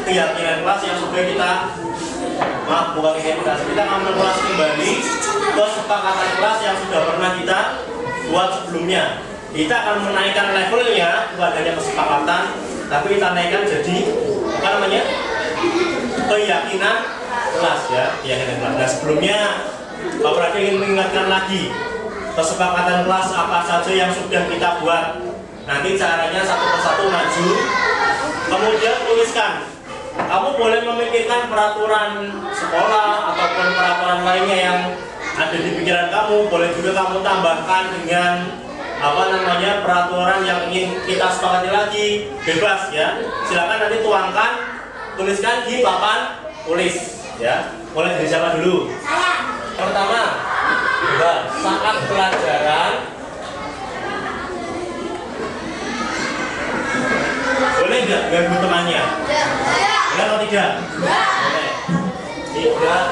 keyakinan kelas yang sudah kita kita akan mengulas kembali kesepakatan kelas yang sudah pernah kita buat sebelumnya. Kita akan menaikkan levelnya, bukan hanya kesepakatan, tapi kita naikkan jadi apa namanya, keyakinan kelas ya, keyakinan kelas. Nah sebelumnya Pak Pradi ingin mengingatkan lagi kesepakatan kelas apa saja yang sudah kita buat. Nanti caranya satu persatu maju, kemudian tuliskan. Kamu boleh memikirkan peraturan sekolah ataupun peraturan lainnya yang ada di pikiran kamu. Boleh juga kamu tambahkan dengan apa namanya, peraturan yang ingin kita sepakati lagi, bebas ya. Silakan nanti tuangkan, tuliskan di papan tulis ya. Mulai dari siapa dulu? Saya. Pertama, saat pelajaran boleh nggak ganggu temannya? Boleh atau tidak? Boleh. Tidak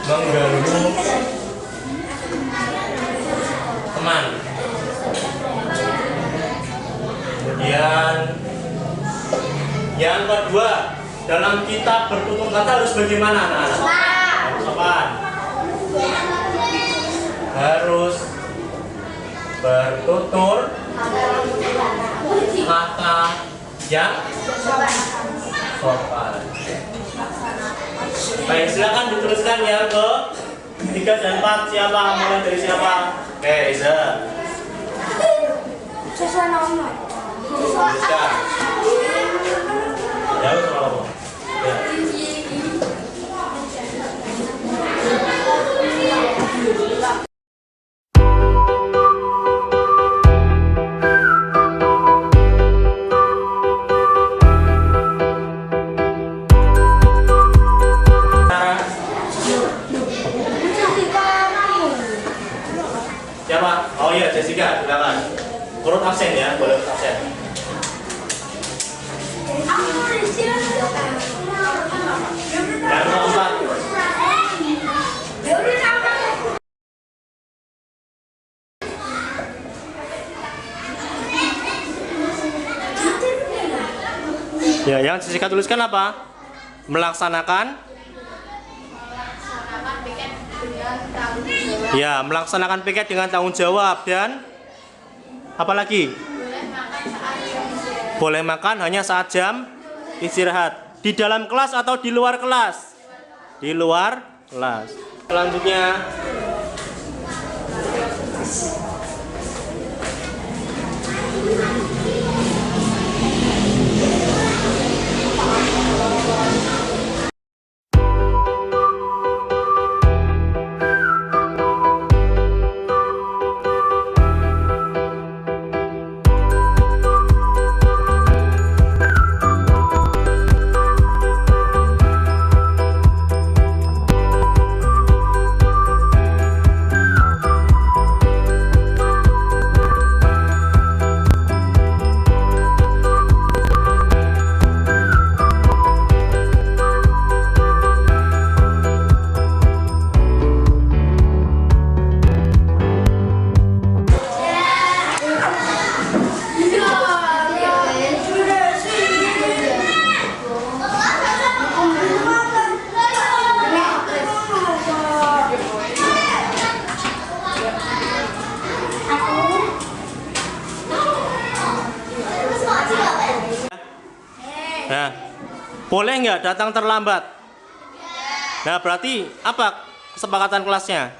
mengganggu teman. Kemudian yang kedua, dalam kitab bertutur kata harus bagaimana anak-anak? Harus apa? Harus bertutur kata yang sopan. Baik, silakan dituliskan ya ke 3 dan 4. Siapa? Mulai dari siapa? Oke, Iza. Tuliskan. Ya, kalau ya. Siapa? Oh iya, Jessica, silakan. Urut absen ya, boleh urut absen. Yang keempat. Ya, yang Jessica tuliskan apa? Melaksanakan ya, melaksanakan piket dengan tanggung jawab. Dan apa lagi? Boleh makan hanya saat jam istirahat. Di dalam kelas atau di luar kelas? Di luar kelas. Selanjutnya nah, boleh nggak datang terlambat? Nah, berarti apa kesepakatan kelasnya?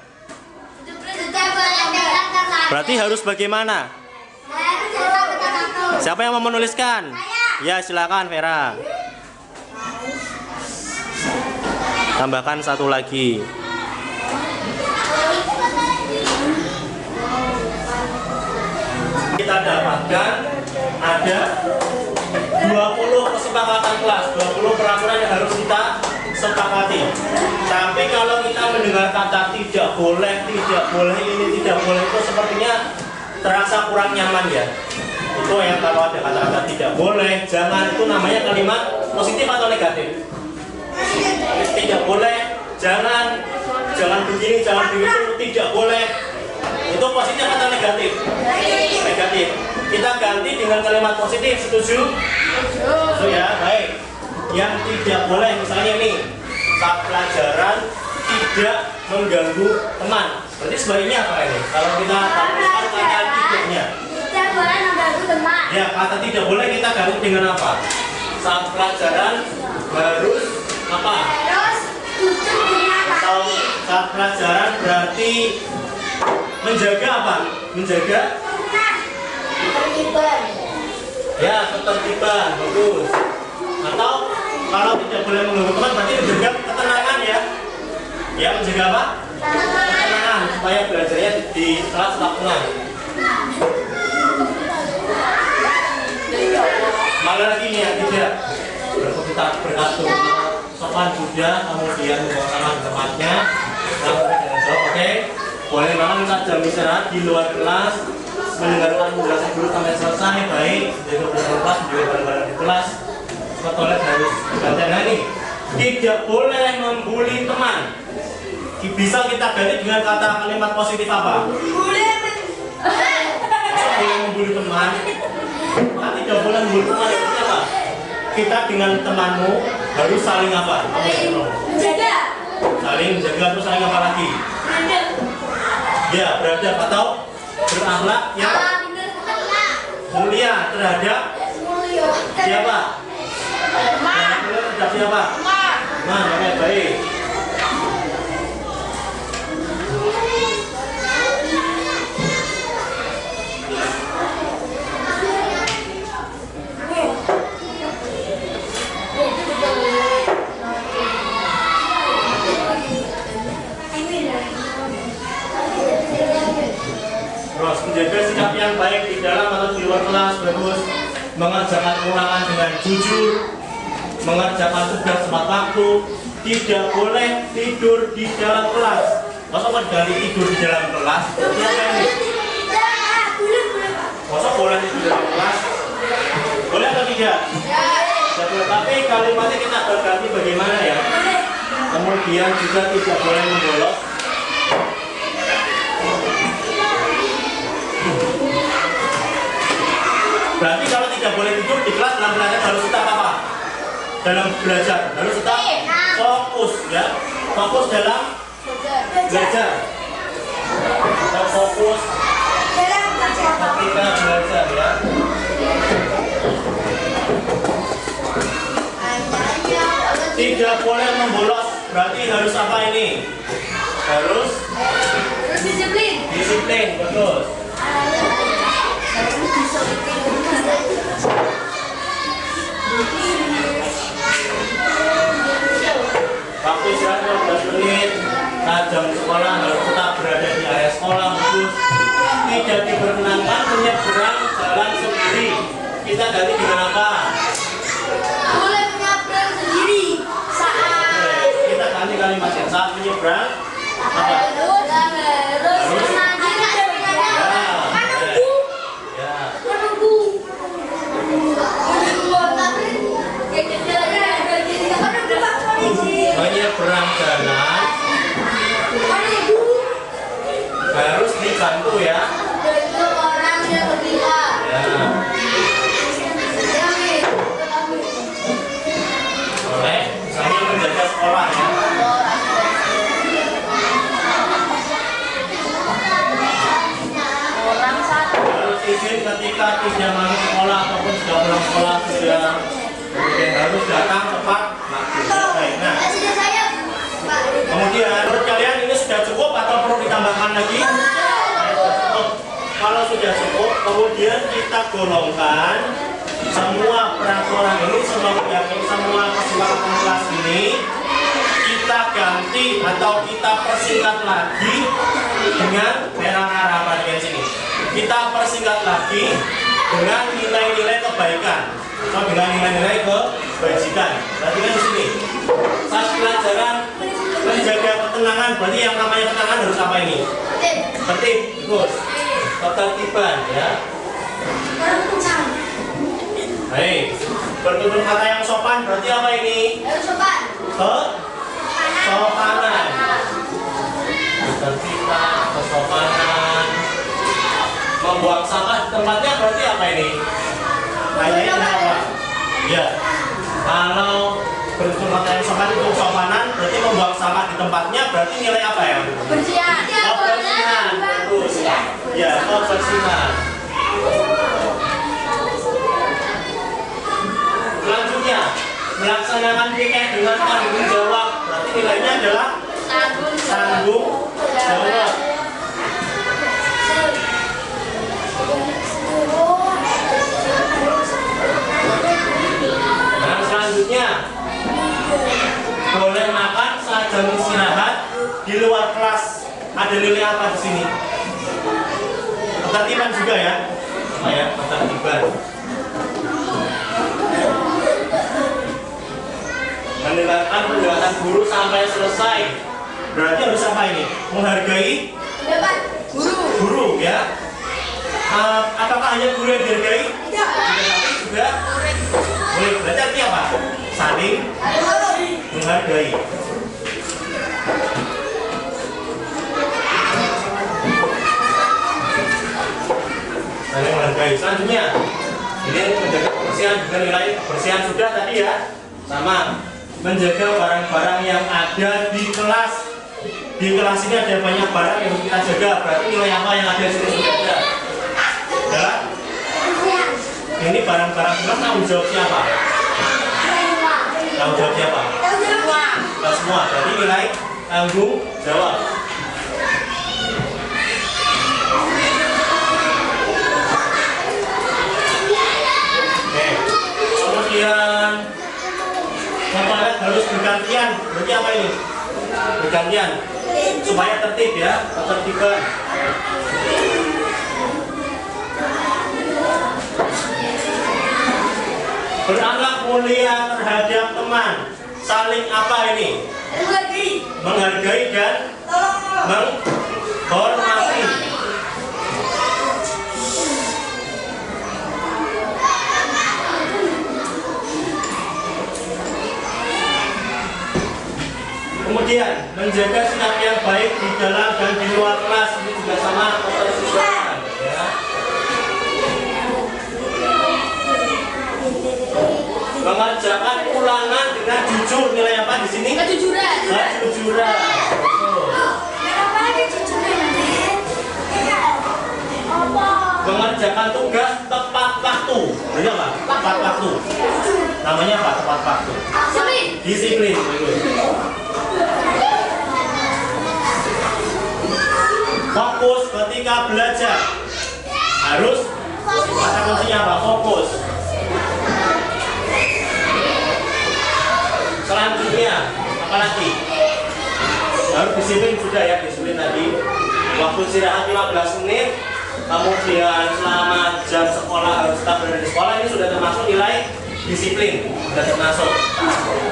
Berarti harus bagaimana? Siapa yang mau menuliskan? Ya, silakan Vera. Tambahkan satu lagi. Kita dapatkan ada 20 kesepakatan kelas, 20 peraturan yang harus kita sepakati. Tapi kalau kita mendengar kata tidak boleh ini, tidak boleh itu, sepertinya terasa kurang nyaman ya. Itu yang kalau ada kata-kata tidak boleh, jangan, itu namanya kalimat positif atau negatif? Tidak boleh, jangan begini, jangan begitu, tidak boleh. Itu positif atau negatif? Negatif. kita ganti dengan kalimat positif. Setuju? Setuju ya, baik. Yang tidak boleh misalnya nih, saat pelajaran tidak mengganggu teman. Berarti sebaliknya apa ini? Kalau kita tambahkan kata tidaknya. Tidak boleh mengganggu teman. Ya, kata tidak boleh kita ganti dengan apa? Saat pelajaran harus apa? Terus duduk dengan Atau kaki. saat pelajaran berarti menjaga apa? Menjaga Tertiban. ya ketertiban, bagus. Atau kalau tidak boleh mengganggu teman berarti menjaga ketenangan ya. Ya, menjaga apa? Ketenangan supaya belajarnya di kelas tetap tenang. Mana lagi nih yang tidak? Kita beratur sopan sudah, kemudian membawa sama di tempatnya. Lalu kita jawab, oke? Boleh banget kita jam istirahat di luar kelas, mendengarkan penjelasan guru sampai selesai. Baik, jadi bersama kelas juga bareng-bareng di kelas. Ke toilet harus ganti. Nah nih, tidak boleh membuli teman. Bisa kita ganti dengan kata kalimat positif apa? Boleh Boleh membuli teman. Kan tidak boleh membuli teman itu apa? Kita dengan temanmu harus saling apa? menjaga. Saling menjaga, terus saling apa lagi? Ya, beradab atau berakhlak yang mulia terhadap siapa? Mulia terhadap siapa? Teman, oke, baik. Terus menjaga sikap yang baik di dalam atau di luar kelas, bagus. Mengerjakan ulangan dengan jujur, mengerjakan tugas tepat waktu, tidak boleh tidur di dalam kelas. Masa dari tidur di dalam kelas? Siapa ini? Masa boleh tidur di dalam kelas? Boleh atau tidak? Tidak boleh. Tapi kalimatnya kita berganti bagaimana ya? Kemudian juga tidak boleh membolos. Berarti kalau tidak boleh tidur di kelas dalam belajar harus tetap apa? Dalam belajar harus tetap fokus ya, fokus dalam belajar. Kita fokus ketika belajar ya. Tidak boleh membolos. Berarti harus apa ini? Harus disiplin, bagus. Waktu istirahat 15 menit, jam sekolah harus tetap berada di area sekolah, bagus. Tidak diperkenankan menyeberang jalan sendiri. Kita ganti dengan apa? Boleh menyeberang sendiri saat Kita ganti kalimatnya saat menyeberang apa? harus Menyeberang jalan harus dibantu ya. orang yang berpihak. Ya. Boleh, misalnya menjaga sekolah ya. Orang satu. Harus izin ketika tidak masuk sekolah ataupun sudah pulang sekolah sudah kemudian harus datang tepat waktu. Baik, nah kemudian menurut kalian ini sudah cukup atau perlu ditambahkan lagi? Kalau sudah cukup, kemudian kita golongkan semua peraturan ini, semua kesepakatan kelas ini kita ganti atau kita persingkat lagi dengan merah-merah apa di sini. Kita persingkat lagi dengan nilai-nilai kebaikan atau dengan nilai-nilai kebajikan. Berarti kan di sini saat pelajaran menjaga ketenangan, berarti yang namanya ketenangan harus apa ini? Tertib, bagus. Ketertiban ya. Baik. Bertutur kata yang sopan berarti apa ini? Kesopanan. Ketertiban, kesopanan. membuang sampah di tempatnya berarti apa ini? Kayaknya apa? Ya. Kalau beruntung kata yang sopan itu sopanan, berarti membuang sampah di tempatnya berarti nilai apa ya? Kebersihan. Kebersihan. Terus. Ya, kebersihan. Selanjutnya, melaksanakan piket dengan tanggung jawab, berarti nilainya adalah tanggung jawab. Dan selanjutnya, boleh makan saat jam istirahat di luar kelas. Ada nilai apa di sini? Ketertiban juga ya? Apa ya? Ketertiban. Mendengarkan penjelasan guru sampai selesai. Berarti harus apa ini? Menghargai guru ya. Apakah hanya guru yang dihargai? Tidak. Tapi juga boleh. Berarti artinya apa? Saling menghargai. Saling menghargai. Selanjutnya, ini menjaga kebersihan juga nilai kebersihan sudah tadi ya. Sama menjaga barang-barang yang ada di kelas. Di kelas ini ada banyak barang yang harus kita jaga. Berarti nilai apa yang ada di sini sudah ada? Ya. Ini barang-barang kelas tanggung jawab siapa? Tanggung jawab siapa? Kita semua. Berarti nilai tanggung jawab. Oke. Kemudian toilet harus bergantian. Berarti apa ini? Bergantian supaya tertib ya, ketertiban. Berakhlak mulia terhadap teman. Saling apa ini? Menghargai dan menghormati. Kemudian menjaga sikap yang baik di dalam dan di luar kelas. Ini juga sama ketertiban ya. Mengerjakan ulangan dengan jujur. Nilai apa di sini? Kejujuran. Kejujuran. Mengerjakan tugas tepat waktu. Benar apa? Tepat waktu. Namanya apa? Tepat waktu. Disiplin. Fokus ketika belajar. Harus kata kuncinya apa? Fokus. Selanjutnya apa lagi? Harus disiplin sudah ya, disiplin tadi. Waktu istirahat 15 menit. Kemudian selama jam sekolah harus tetap berada di sekolah. Ini sudah termasuk nilai disiplin, sudah termasuk.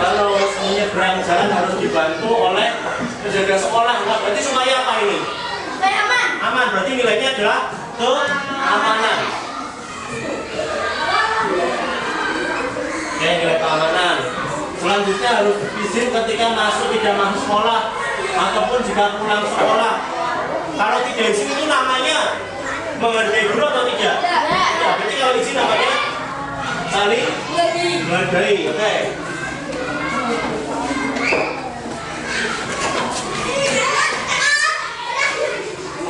Terus menyeberang jalan harus dibantu oleh penjaga sekolah. Nah, berarti semuanya apa ini? Aman. Berarti nilainya adalah keamanan. Oke, nilai keamanan. Selanjutnya harus izin ketika masuk tidak masuk sekolah ataupun jika pulang sekolah. Kalau tidak izin itu namanya menghargai guru atau tidak? Ya, berarti kalau izin namanya saling menghargai. Oke.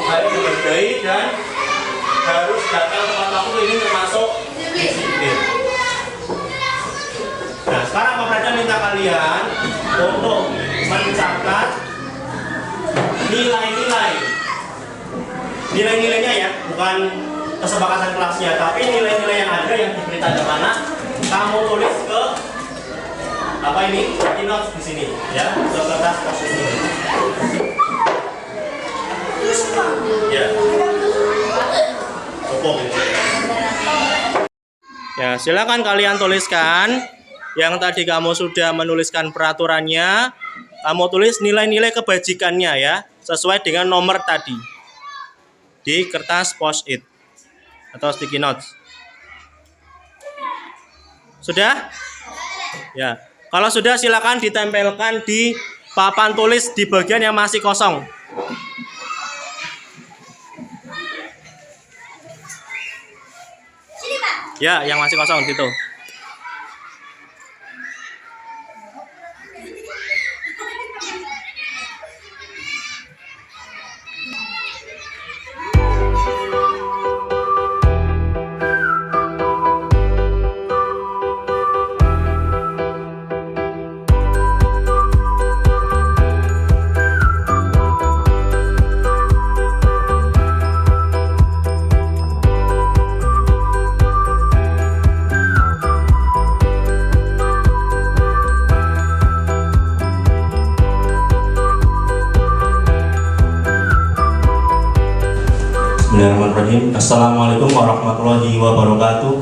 Saling menghargai dan harus datang tepat waktu, ini termasuk disiplin. Nah, sekarang Pak Prada minta kalian untuk mencatat nilai-nilainya ya, bukan kesepakatan kelasnya, tapi nilai-nilai yang ada yang diberi tanda panah kamu tulis ke apa ini? Notes di sini ya, ke kertas khusus ini. Ya. Cukup ini. Ya, silakan kalian tuliskan. Yang tadi kamu sudah menuliskan peraturannya, kamu tulis nilai-nilai kebajikannya ya, sesuai dengan nomor tadi di kertas post-it atau sticky notes. Sudah? Ya. Kalau sudah silakan ditempelkan di papan tulis di bagian yang masih kosong. Ya, yang masih kosong gitu. Bismillahirrahmanirrahim. Assalamualaikum warahmatullahi wabarakatuh.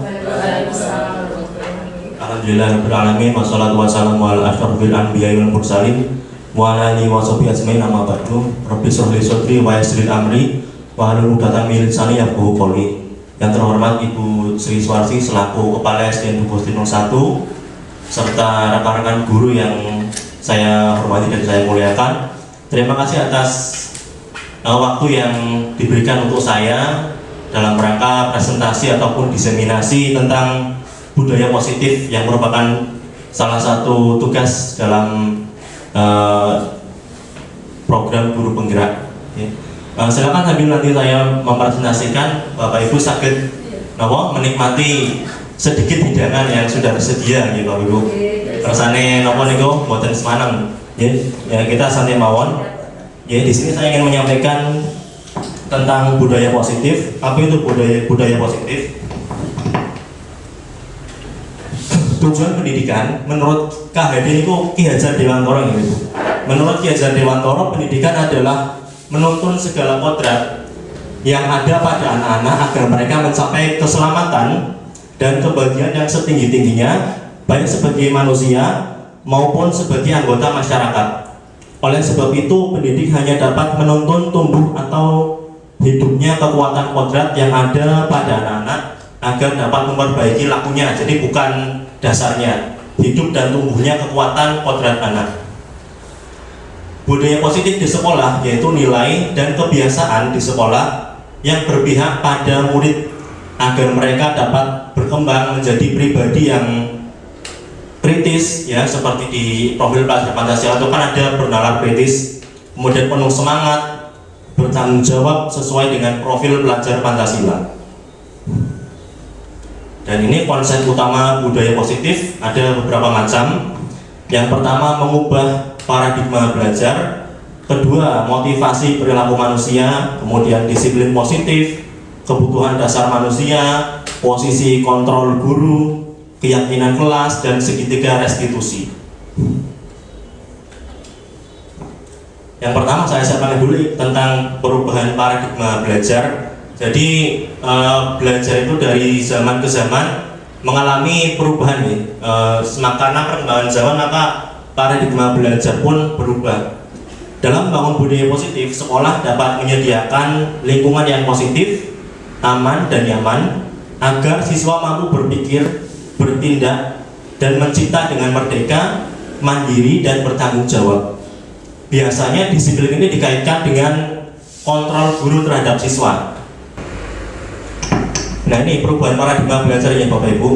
Alhamdulillahirrahmanirrahim. Wassalatu wassalamu ala asyrafil anbiya'i wal mursalin wa ala alihi wa sahbihi ajmain, amma ba'du. Rabbi shrah li sadri wa yassir li amri wa hlul 'uqdatam min lisani yafqahu qawli. Yang terhormat Ibu Sri Suwarsi selaku Kepala SDN Bukosti 01 serta rekan-rekan guru yang saya hormati dan saya muliakan. Terima kasih atas waktu yang diberikan untuk saya dalam rangka presentasi ataupun diseminasi tentang budaya positif yang merupakan salah satu tugas dalam program guru penggerak. Silakan sambil nanti saya mempresentasikan, Bapak Ibu sakit menikmati sedikit hidangan yang sudah tersedia, ya Bapak Ibu. Rasane nopo niku mboten semaneng, ya kita santai mawon. Ya, di sini saya ingin menyampaikan tentang budaya positif. Apa itu budaya positif? Tujuan pendidikan menurut KHD itu Ki Hajar Dewantara gitu. Menurut Ki Hajar Dewantara, pendidikan adalah menuntun segala kodrat yang ada pada anak-anak agar mereka mencapai keselamatan dan kebahagiaan yang setinggi-tingginya, baik sebagai manusia maupun sebagai anggota masyarakat. Oleh sebab itu, pendidik hanya dapat menuntun tumbuh atau hidupnya kekuatan kodrat yang ada pada anak-anak agar dapat memperbaiki lakunya. Jadi bukan dasarnya, hidup dan tumbuhnya kekuatan kodrat anak. Budaya positif di sekolah yaitu nilai dan kebiasaan di sekolah yang berpihak pada murid agar mereka dapat berkembang menjadi pribadi yang kritis, ya, seperti di profil pelajar Pancasila itu kan ada bernalar kritis, kemudian penuh semangat, bertanggung jawab sesuai dengan profil pelajar Pancasila. Dan ini konsep utama budaya positif, ada beberapa macam. Yang pertama, mengubah paradigma belajar. Kedua, motivasi perilaku manusia. Kemudian disiplin positif, kebutuhan dasar manusia, posisi kontrol guru, keyakinan kelas, dan segitiga restitusi. Yang pertama saya sampaikan dulu tentang perubahan paradigma belajar. Jadi belajar itu dari zaman ke zaman mengalami perubahan nih. Karena perkembangan zaman maka paradigma belajar pun berubah. Dalam membangun budaya positif, sekolah dapat menyediakan lingkungan yang positif, aman dan nyaman agar siswa mampu berpikir, bertindak, dan mencipta dengan merdeka, mandiri, dan bertanggung jawab. Biasanya disiplin ini dikaitkan dengan kontrol guru terhadap siswa. Nah, ini perubahan paradigma belajar ya Bapak Ibu.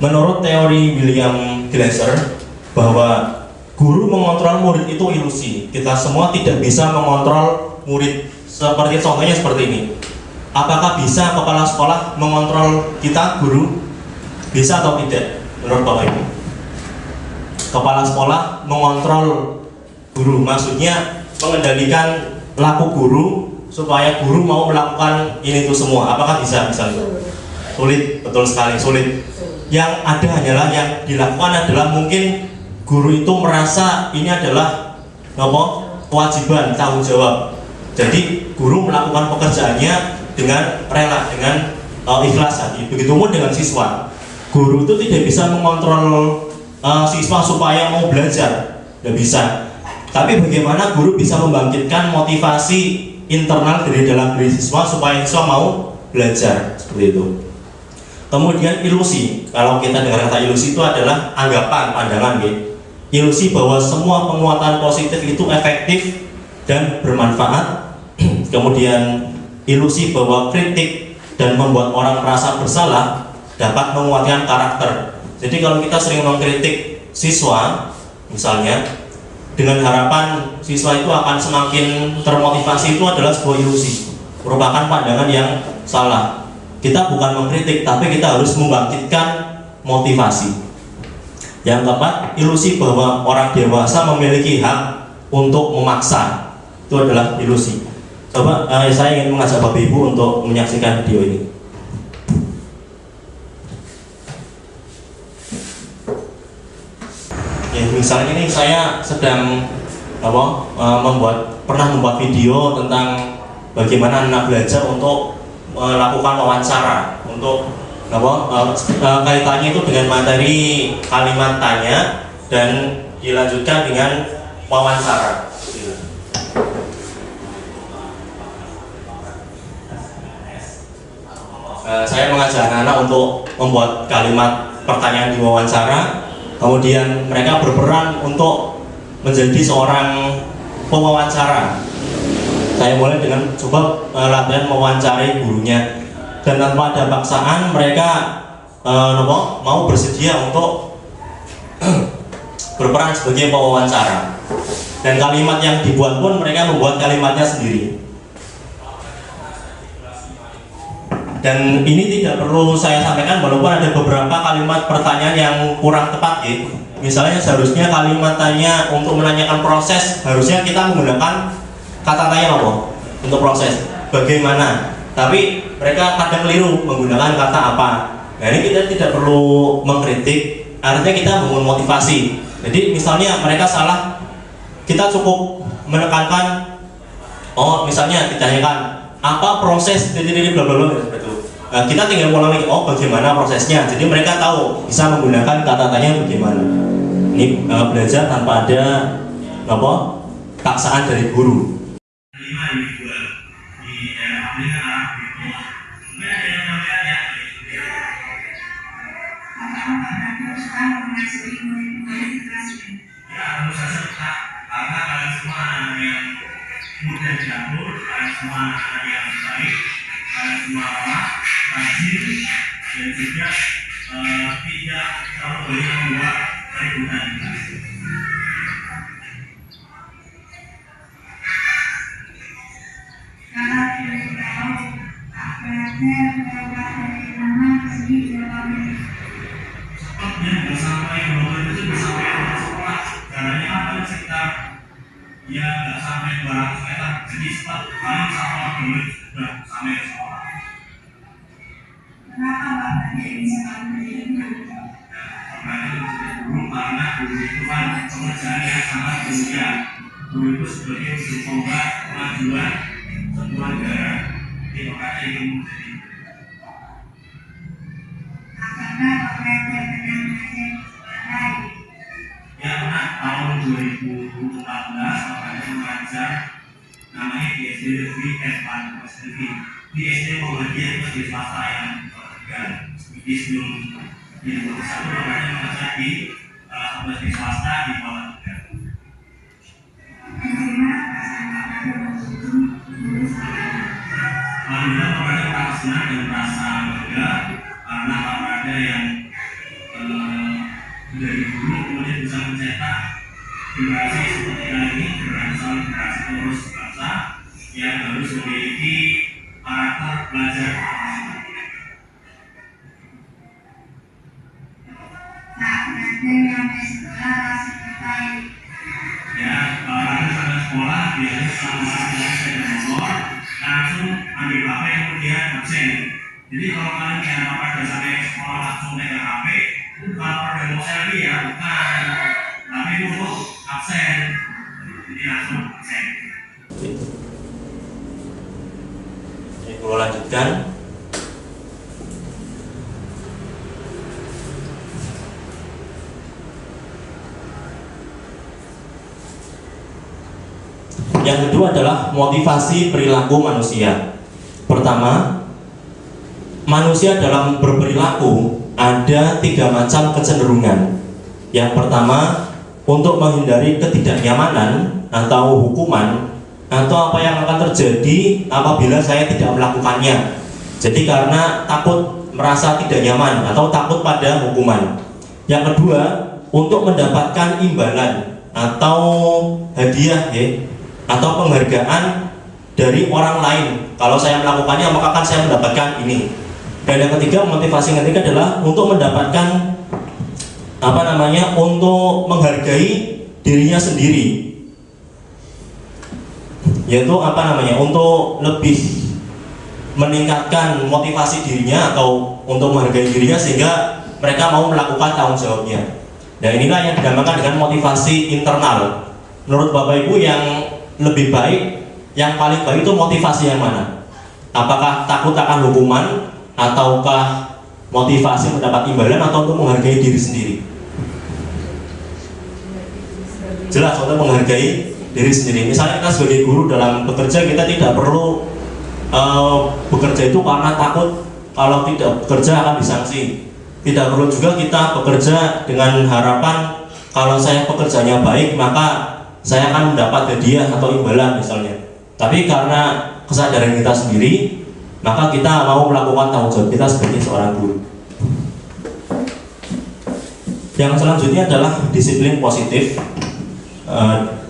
Menurut teori William Glasser bahwa guru mengontrol murid itu ilusi. Kita semua tidak bisa mengontrol murid. Seperti contohnya seperti ini. Apakah bisa kepala sekolah mengontrol kita guru? Bisa atau tidak menurut Bapak Ibu? Kepala sekolah mengontrol guru, maksudnya mengendalikan laku guru supaya guru mau melakukan ini itu semua. Apakah bisa? Sulit, betul sekali sulit. Yang ada hanyalah yang dilakukan adalah mungkin guru itu merasa ini adalah kewajiban, tanggung jawab. Jadi guru melakukan pekerjaannya dengan rela, dengan ikhlas hati. Begitupun dengan siswa. Guru itu tidak bisa mengontrol siswa supaya mau belajar, tidak bisa. Tapi bagaimana guru bisa membangkitkan motivasi internal dari dalam diri siswa supaya siswa mau belajar, seperti itu. Kemudian ilusi, kalau kita dengar kata ilusi itu adalah anggapan, pandangan, gitu. Ilusi bahwa semua penguatan positif itu efektif dan bermanfaat. Kemudian ilusi bahwa kritik dan membuat orang merasa bersalah dapat menguatkan karakter. Jadi kalau kita sering mengkritik siswa, misalnya, dengan harapan siswa itu akan semakin termotivasi, itu adalah sebuah ilusi, merupakan pandangan yang salah. Kita bukan mengkritik, tapi kita harus membangkitkan motivasi. Yang keempat, ilusi bahwa orang dewasa memiliki hak untuk memaksa, itu adalah ilusi. Coba saya ingin mengajak Bapak Ibu untuk menyaksikan video ini. Ya, misalnya ini saya sedang pernah membuat video tentang bagaimana anak belajar untuk melakukan wawancara, untuk kaitannya itu dengan materi kalimat tanya dan dilanjutkan dengan wawancara. Saya mengajak anak-anak untuk membuat kalimat pertanyaan di wawancara, kemudian mereka berperan untuk menjadi seorang pewawancara. Saya mulai dengan coba latihan mewawancarai gurunya, dan tanpa ada paksaan mereka mau bersedia untuk berperan sebagai pewawancara. Dan kalimat yang dibuat pun mereka membuat kalimatnya sendiri. Dan ini tidak perlu saya sampaikan, walaupun ada beberapa kalimat pertanyaan yang kurang tepat ya. Misalnya seharusnya kalimat tanya untuk menanyakan proses, harusnya kita menggunakan kata tanya apa? Untuk proses, bagaimana? Tapi mereka kadang keliru menggunakan kata apa. Nah ini kita tidak perlu mengkritik, artinya kita membangun motivasi. Jadi misalnya mereka salah, kita cukup menekankan, misalnya ditanyakan apa proses bla bla bla seperti itu. Kita tinggal ulang lagi, bagaimana prosesnya. Jadi mereka tahu bisa menggunakan kata tanya bagaimana. Ini belajar tanpa ada paksaan dari guru. Karena kalian semua anak yang mudah diatur, kalian semua anak yang baik, kalian semua ramah, rajin, dan juga tidak terlalu banyak membuat keributan. Karena tidak tahu akarnya berubah dari mana ke sini dalam sebabnya bersama yang berubah itu bersama yang sekolah. Caranya apa kita? Ya nggak sampai 200 meter, jadi cepat paling sama dulu sudah sampai sekolah. Kenapa bapaknya bisa menjadi bapaknya menjadi guru? Karena guru itu kan pekerjaan yang sangat mulia. Guru itu sebagai ujung tombak kemajuan sebuah negara. Jadi bapaknya ingin menjadi karena bapaknya dengan menjadi ya anak tahun 2014 bapaknya mengajar namanya di SD Negeri Evan di SD Muhammadiyah itu di swasta yang berharga. Di sebelum di 2021 bapaknya mengajar di SD swasta di Muhammadiyah. Alhamdulillah bapaknya merasa senang dan merasa bangga karena bapaknya yang dari dulu kemudian bisa mencetak generasi seperti ini, generasi penerus bangsa yang harus memiliki karakter belajar. Ya, kalau ada sampai sekolah biasanya sama sepeda motor langsung ambil HP kemudian absen. Jadi kalau kalian jangan apa-apa sampai sekolah langsung pegang HP, kalau pada mau selfie ya bukan, tapi dulu absen, jadi langsung absen. Oke, kalau lanjutkan. Yang kedua adalah motivasi perilaku manusia. Pertama, manusia dalam berperilaku ada 3 macam kecenderungan. Yang pertama, untuk menghindari ketidaknyamanan atau hukuman atau apa yang akan terjadi apabila saya tidak melakukannya. Jadi karena takut merasa tidak nyaman atau takut pada hukuman. Yang kedua, untuk mendapatkan imbalan atau hadiah ya, atau penghargaan dari orang lain. Kalau saya melakukannya maka akan saya mendapatkan ini. Dan yang ketiga, motivasi yang ketiga adalah untuk mendapatkan untuk menghargai dirinya sendiri, yaitu untuk lebih meningkatkan motivasi dirinya atau untuk menghargai dirinya sehingga mereka mau melakukan tanggung jawabnya. Dan inilah yang dinamakan dengan motivasi internal. Menurut Bapak Ibu, yang lebih baik, yang paling baik itu motivasi yang mana? Apakah takut akan hukuman, ataukah motivasi mendapat imbalan, atau untuk menghargai diri sendiri? Jelas untuk menghargai diri sendiri. Misalnya kita sebagai guru dalam bekerja, kita tidak perlu bekerja itu karena takut kalau tidak bekerja akan disanksi. Tidak perlu juga kita bekerja dengan harapan kalau saya pekerjaannya baik maka saya akan mendapat hadiah atau imbalan misalnya. Tapi karena kesadaran kita sendiri, maka kita mau melakukan tanggung jawab kita sebagai seorang guru. Yang selanjutnya adalah disiplin positif.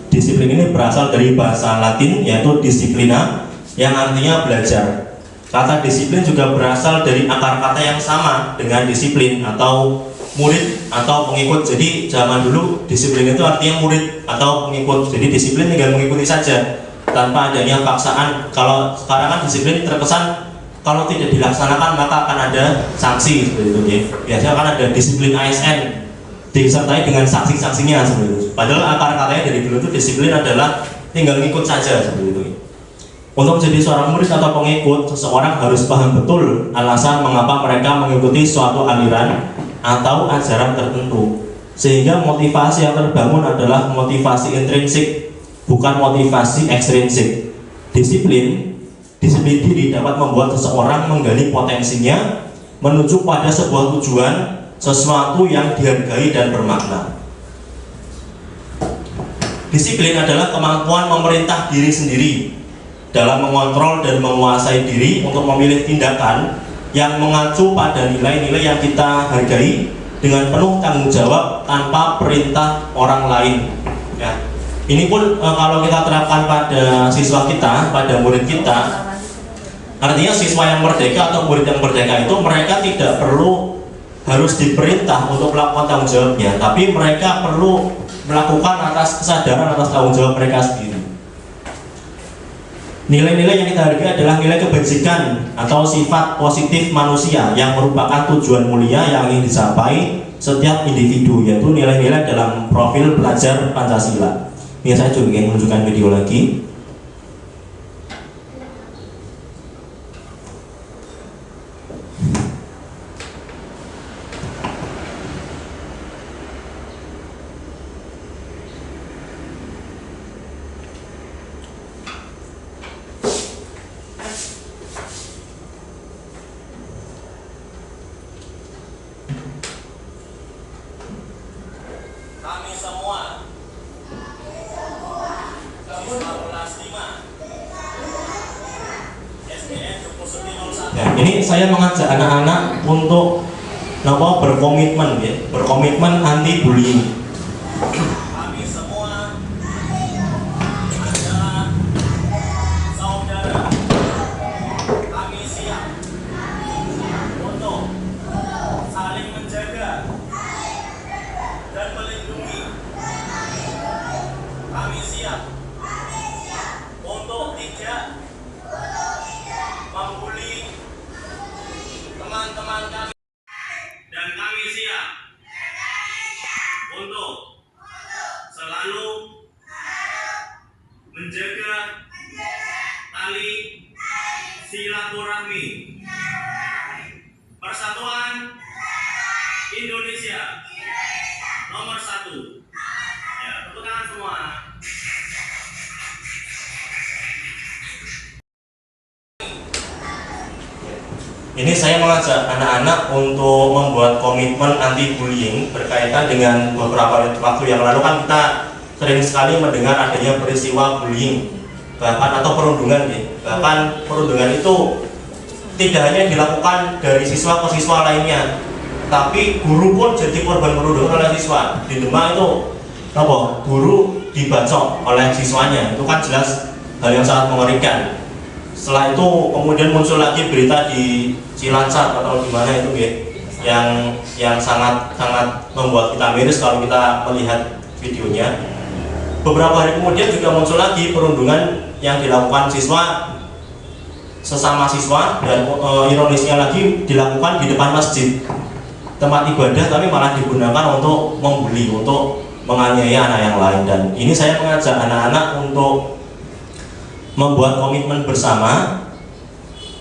Disiplin ini berasal dari bahasa Latin yaitu disciplina, yang artinya belajar. Kata disiplin juga berasal dari akar kata yang sama dengan disiplin atau murid atau pengikut. Jadi zaman dulu disiplin itu artinya murid atau pengikut. Jadi disiplin tinggal mengikuti saja tanpa adanya paksaan. Kalau sekarang kan disiplin terkesan kalau tidak dilaksanakan maka akan ada sanksi seperti itu ya. Biasanya kan ada disiplin ASN disertai dengan sanksi-sanksinya seperti itu. Padahal akar katanya dari dulu itu disiplin adalah tinggal ngikut saja seperti itu. Untuk menjadi seorang murid atau pengikut, seseorang harus paham betul alasan mengapa mereka mengikuti suatu aliran atau ajaran tertentu, sehingga motivasi yang terbangun adalah motivasi intrinsik, bukan motivasi ekstrinsik. Disiplin diri dapat membuat seseorang menggali potensinya menuju pada sebuah tujuan, sesuatu yang dihargai dan bermakna. Disiplin adalah kemampuan memerintah diri sendiri dalam mengontrol dan menguasai diri untuk memilih tindakan yang mengacu pada nilai-nilai yang kita hargai dengan penuh tanggung jawab tanpa perintah orang lain ya. Ini pun kalau kita terapkan pada siswa kita, pada murid kita, artinya siswa yang merdeka atau murid yang merdeka itu mereka tidak perlu harus diperintah untuk melakukan tanggung jawabnya, tapi mereka perlu melakukan atas kesadaran atas tanggung jawab mereka sendiri. Nilai-nilai yang kita hargai adalah nilai kebajikan atau sifat positif manusia yang merupakan tujuan mulia yang ingin dicapai setiap individu, yaitu nilai-nilai dalam profil pelajar Pancasila. Ini saya juga ingin menunjukkan video lagi. Ini saya mengajak anak-anak untuk berkomitmen ya, berkomitmen anti bullying. Kami semua adalah saudara. Kami siap untuk saling menjaga dan melindungi. Kami siap untuk tidak membuli teman-teman kami, dan kami siap untuk selalu menjaga tali silaturahmi persatuan Indonesia nomor 1. Ya, tepuk tangan semua. Ini saya mengajak anak-anak untuk membuat komitmen anti bullying berkaitan dengan beberapa waktu yang lalu kan kita sering sekali mendengar adanya peristiwa bullying bahkan atau perundungan ya. Bahkan perundungan itu tidak hanya dilakukan dari siswa ke siswa lainnya, tapi guru pun jadi korban perundungan oleh siswa. Di Demak itu apa? Guru dibacok oleh siswanya, itu kan jelas hal yang sangat mengerikan. Setelah itu kemudian muncul lagi berita di Cilacap atau di mana itu ya, yang sangat membuat kita miris kalau kita melihat videonya. Beberapa hari kemudian juga muncul lagi perundungan yang dilakukan siswa sesama siswa, dan ironisnya lagi dilakukan di depan masjid, tempat ibadah, tapi malah digunakan untuk membuli, untuk menganiaya anak yang lain. Dan ini saya mengajak anak-anak untuk membuat komitmen bersama.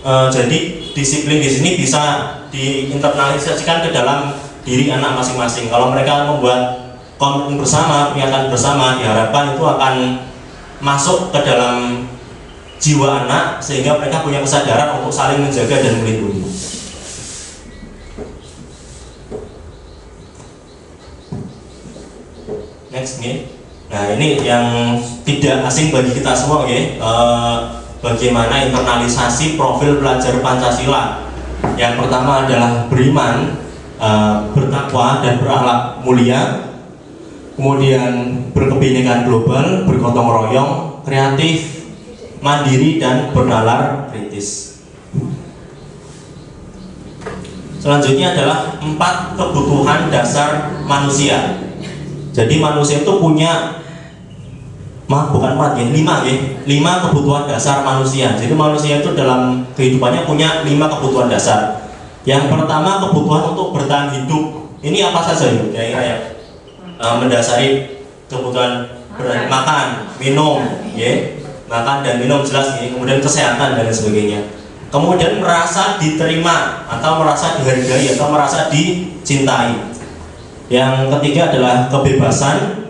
Jadi disiplin di sini bisa diinternalisasikan ke dalam diri anak masing-masing. Kalau mereka membuat komitmen bersama, pernyataan bersama, diharapkan itu akan masuk ke dalam jiwa anak, sehingga mereka punya kesadaran untuk saling menjaga dan melindungi. Next nih. Nah, ini yang tidak asing bagi kita semua, bagaimana internalisasi profil pelajar Pancasila. Yang pertama adalah beriman, bertakwa dan berakhlak mulia. Kemudian berkebinekaan global, bergotong royong, kreatif, mandiri, dan bernalar kritis. Selanjutnya adalah 4 kebutuhan dasar manusia. Jadi manusia itu punya, bukan 4 ya, 5 kebutuhan dasar manusia. Jadi manusia itu dalam kehidupannya punya 5 kebutuhan dasar. Yang pertama, kebutuhan untuk bertahan hidup. Ini apa saja ya kira-kira ya? Mendasari kebutuhan makan, minum, makan dan minum jelas ya. Kemudian kesehatan dan lain sebagainya. Kemudian merasa diterima atau merasa dihargai atau merasa dicintai. Yang ketiga adalah kebebasan,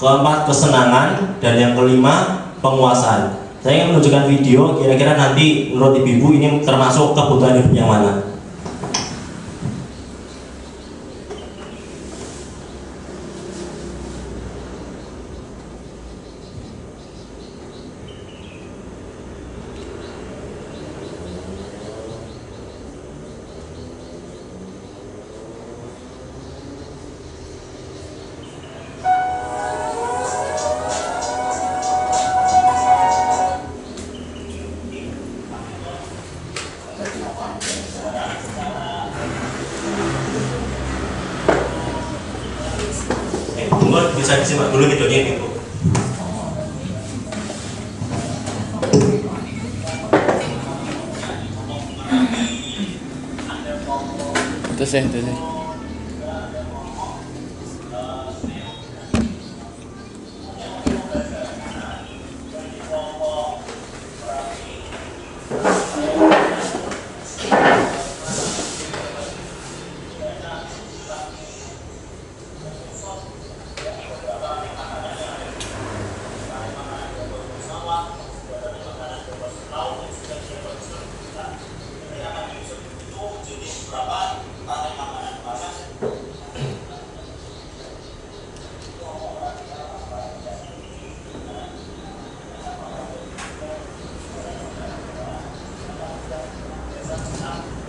keempat kesenangan, dan yang kelima penguasaan. Saya ingin menunjukkan video, kira-kira nanti menurut ibu-ibu ini termasuk kebutuhan hidup yang mana? Bisa disimak dulu videonya itu. Itu sih.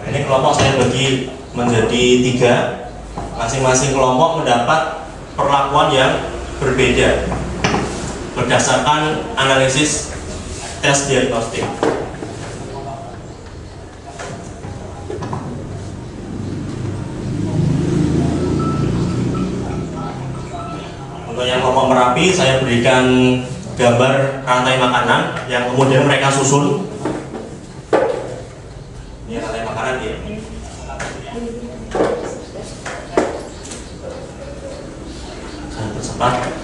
Ini kelompok saya bagi menjadi 3. Masing-masing kelompok mendapat perlakuan yang berbeda berdasarkan analisis tes diagnostik. Untuk yang kelompok Merapi, saya berikan gambar rantai makanan yang kemudian mereka susun. Ini rantai makanan ya.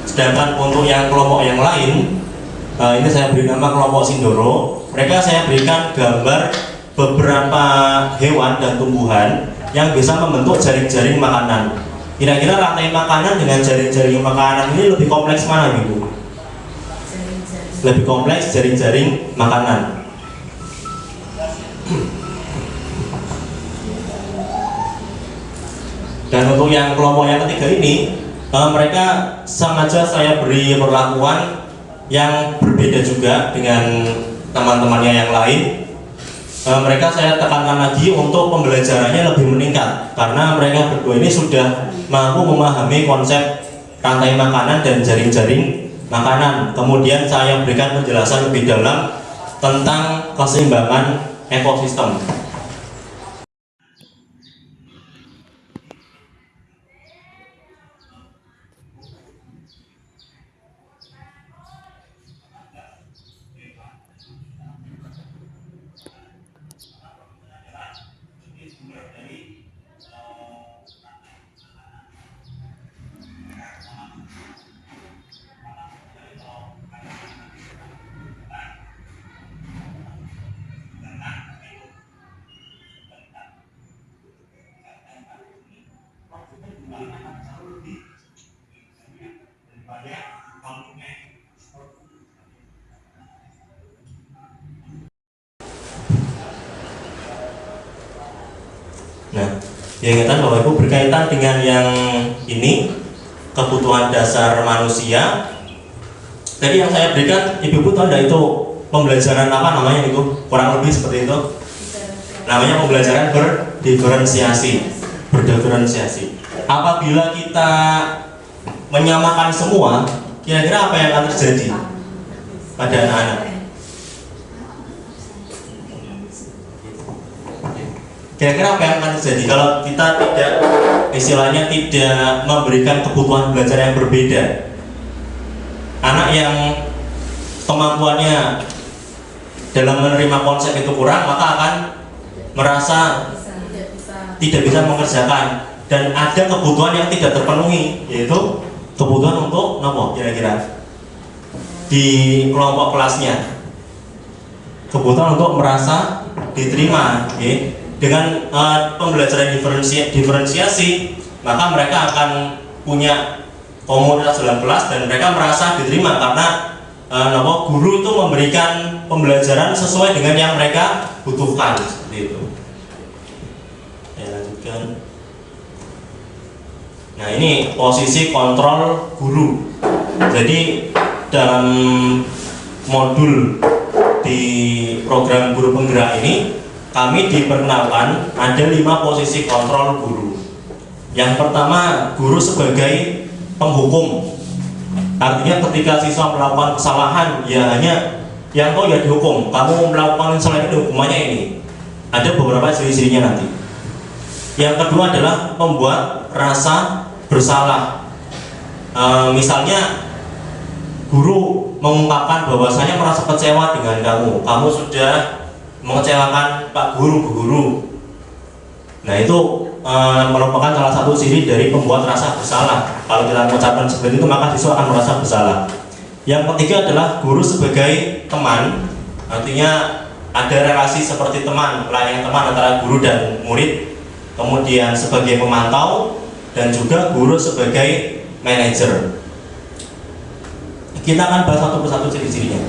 Sedangkan untuk yang kelompok yang lain, ini saya beri nama kelompok Sindoro. Mereka saya berikan gambar beberapa hewan dan tumbuhan yang bisa membentuk jaring-jaring makanan. Kira-kira rantai makanan dengan jaring-jaring makanan ini lebih kompleks mana, Ibu? Lebih kompleks jaring-jaring makanan. Dan untuk yang kelompok yang ketiga ini, mereka sengaja saya beri perlakuan yang berbeda juga dengan teman-temannya yang lain. mereka saya tekankan lagi untuk pembelajarannya lebih meningkat karena mereka berdua ini sudah mampu memahami konsep rantai makanan dan jaring-jaring makanan. Kemudian saya berikan penjelasan lebih dalam tentang keseimbangan ekosistem. Nah, diingatkan Bapak Ibu berkaitan dengan yang ini, kebutuhan dasar manusia. Tadi yang saya berikan, Ibu tahu tidak itu pembelajaran apa namanya itu? Kurang lebih seperti itu. Namanya pembelajaran berdiferensiasi. Apabila kita menyamakan semua, kira-kira apa yang akan terjadi pada anak-anak? Kira-kira apa yang akan terjadi kalau kita tidak, istilahnya tidak memberikan kebutuhan belajar yang berbeda? Anak yang kemampuannya dalam menerima konsep itu kurang, maka akan merasa tidak bisa mengerjakan, dan ada kebutuhan yang tidak terpenuhi, yaitu kebutuhan untuk nopo kira-kira di kelompok kelasnya, kebutuhan untuk merasa diterima, okay? Dengan pembelajaran diferensiasi, maka mereka akan punya komunitas dalam kelas dan mereka merasa diterima karena guru itu memberikan pembelajaran sesuai dengan yang mereka butuhkan, seperti itu. Ya, lanjutkan. Nah, ini posisi kontrol guru. Jadi dalam modul di program guru penggerak ini, kami diperkenalkan ada 5 posisi kontrol guru. Yang pertama, guru sebagai penghukum. Artinya ketika siswa melakukan kesalahan, ya hanya yang tahu ya dihukum. Kamu melakukan kesalahan ini, hukumannya ini. Ada beberapa ciri-cirinya nanti. Yang kedua adalah membuat rasa bersalah. Misalnya guru mengungkapkan bahwasanya merasa kecewa dengan kamu. Kamu sudah mengecewakan Pak Guru, Bu Guru. Nah, itu merupakan salah satu ciri dari pembuat rasa bersalah. Kalau kita mengucapkan seperti itu, maka siswa akan merasa bersalah. Yang ketiga adalah guru sebagai teman. Artinya ada relasi seperti teman, pelayanan teman antara guru dan murid. Kemudian sebagai pemantau dan juga guru sebagai manajer. Kita akan bahas satu persatu ciri-cirinya.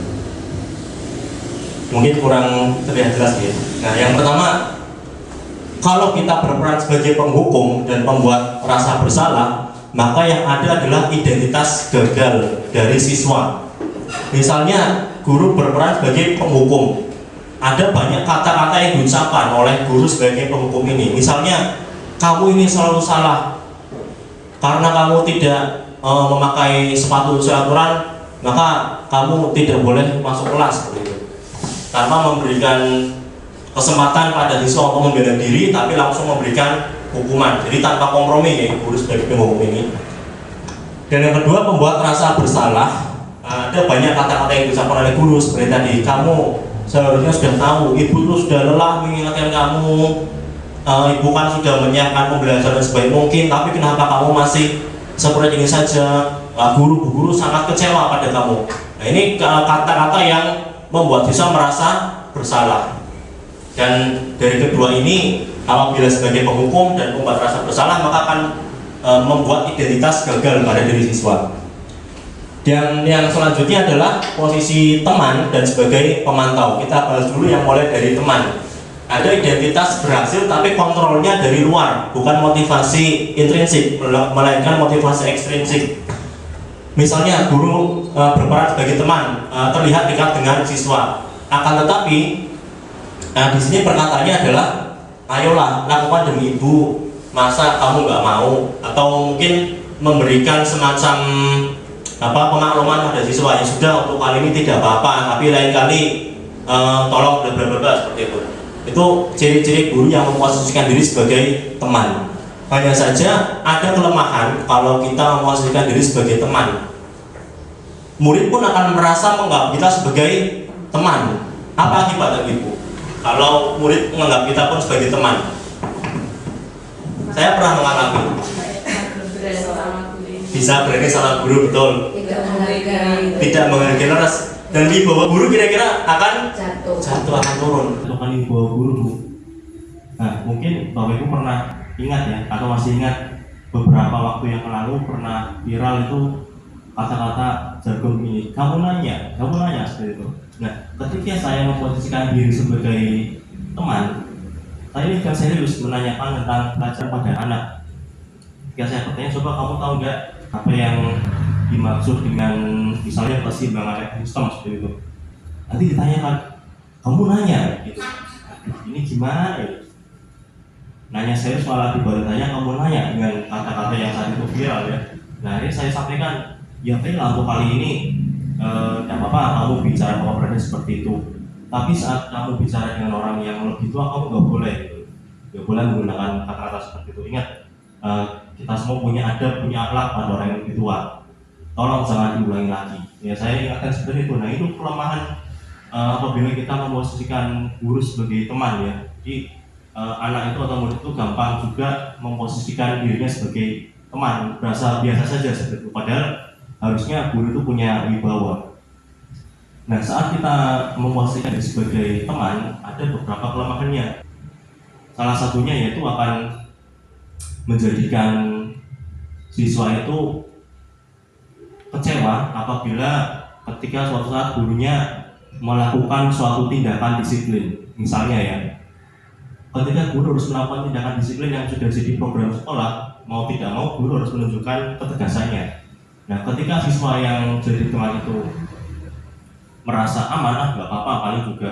Mungkin kurang terlihat jelas ya. Nah, yang pertama, kalau kita berperan sebagai penghukum dan pembuat rasa bersalah, maka yang ada adalah identitas gagal dari siswa. Misalnya, guru berperan sebagai penghukum. Ada banyak kata-kata yang diucapkan oleh guru sebagai penghukum ini. Misalnya, kamu ini selalu salah karena kamu tidak memakai sepatu sesuai aturan, maka kamu tidak boleh masuk kelas, seperti itu. Tanpa memberikan kesempatan pada siswa untuk membela diri, tapi langsung memberikan hukuman. Jadi tanpa kompromi ya, guru sebagai penghukum ini. Dan yang kedua, membuat rasa bersalah. Ada banyak kata-kata yang diucapkan oleh guru seperti tadi. Kamu seharusnya sudah tahu, ibu itu sudah lelah mengingatkan kamu. Ibu kan sudah menyiapkan pembelajaran sebaik mungkin, tapi kenapa kamu masih seperti ini saja? Guru sangat kecewa pada kamu. Nah, ini kata-kata yang membuat siswa merasa bersalah. Dan dari kedua ini, apabila sebagai penghukum dan membuat rasa bersalah, maka akan membuat identitas gagal pada diri siswa. Dan yang selanjutnya adalah posisi teman dan sebagai pemantau. Kita bahas dulu yang mulai dari teman. Ada identitas berhasil tapi kontrolnya dari luar, bukan motivasi intrinsik, melainkan motivasi ekstrinsik. Misalnya guru berperan sebagai teman, terlihat dekat dengan siswa. Akan tetapi Nah, di sini perkataannya adalah ayolah lakukan demi ibu, masa kamu nggak mau? Atau mungkin memberikan semacam pemakluman pada siswa, ya sudah untuk kali ini tidak apa-apa, tapi lain kali tolong bla bla bla seperti itu. Itu ciri-ciri guru yang memposisikan diri sebagai teman. Hanya saja ada kelemahan kalau kita memposisikan diri sebagai teman. Murid pun akan merasa menganggap kita sebagai teman. Apa akibatnya ibu? Kalau murid menganggap kita pun sebagai teman. Saya pernah mengalami. Bisa berani sama guru, betul. Tidak menghargai leres. Dan di bawah guru kira-kira akan jatuh, akan turun. Bukan di bawah guru. Nah, mungkin Bapak Ibu pernah ingat ya, atau masih ingat beberapa waktu yang lalu pernah viral itu kata-kata jargon ini, kamu nanya seperti itu. Nah, ketika saya memposisikan diri sebagai teman, saya ini kan serius menanyakan tentang pelajaran pada anak. Ketika saya bertanya, coba kamu tahu nggak apa yang dimaksud dengan misalnya keseimbangan ekosistem seperti itu. Nanti ditanyakan, kamu nanya gitu. Ini gimana ya? Nanya serius malah dibaliknya kamu nanya dengan kata-kata yang saat itu viral ya. Nah, ini saya sampaikan, ya baiklah untuk kali ini tidak apa-apa kamu bicara berani seperti itu. Tapi saat kamu bicara dengan orang yang lebih tua, kamu nggak boleh menggunakan kata-kata seperti itu. Ingat, kita semua punya adab, punya akhlak pada orang yang lebih tua. Tolong jangan diulangi lagi. Ya, saya ingatkan seperti itu. Nah, itu kelemahan apabila kita memposisikan guru sebagai teman ya. Jadi anak itu atau murid itu gampang juga memposisikan dirinya sebagai teman, berasa biasa saja seperti itu. Padahal harusnya guru itu punya wibawa. Nah, saat kita memposisikan diri sebagai teman, ada beberapa kelemahannya. Salah satunya yaitu akan menjadikan siswa itu kecewa apabila ketika suatu saat gurunya melakukan suatu tindakan disiplin. Misalnya ya, ketika guru harus melakukan tindakan disiplin yang sudah jadi program sekolah, mau tidak mau guru harus menunjukkan ketegasannya. Nah, ketika siswa yang jadi teman itu merasa aman, nggak apa-apa, paling juga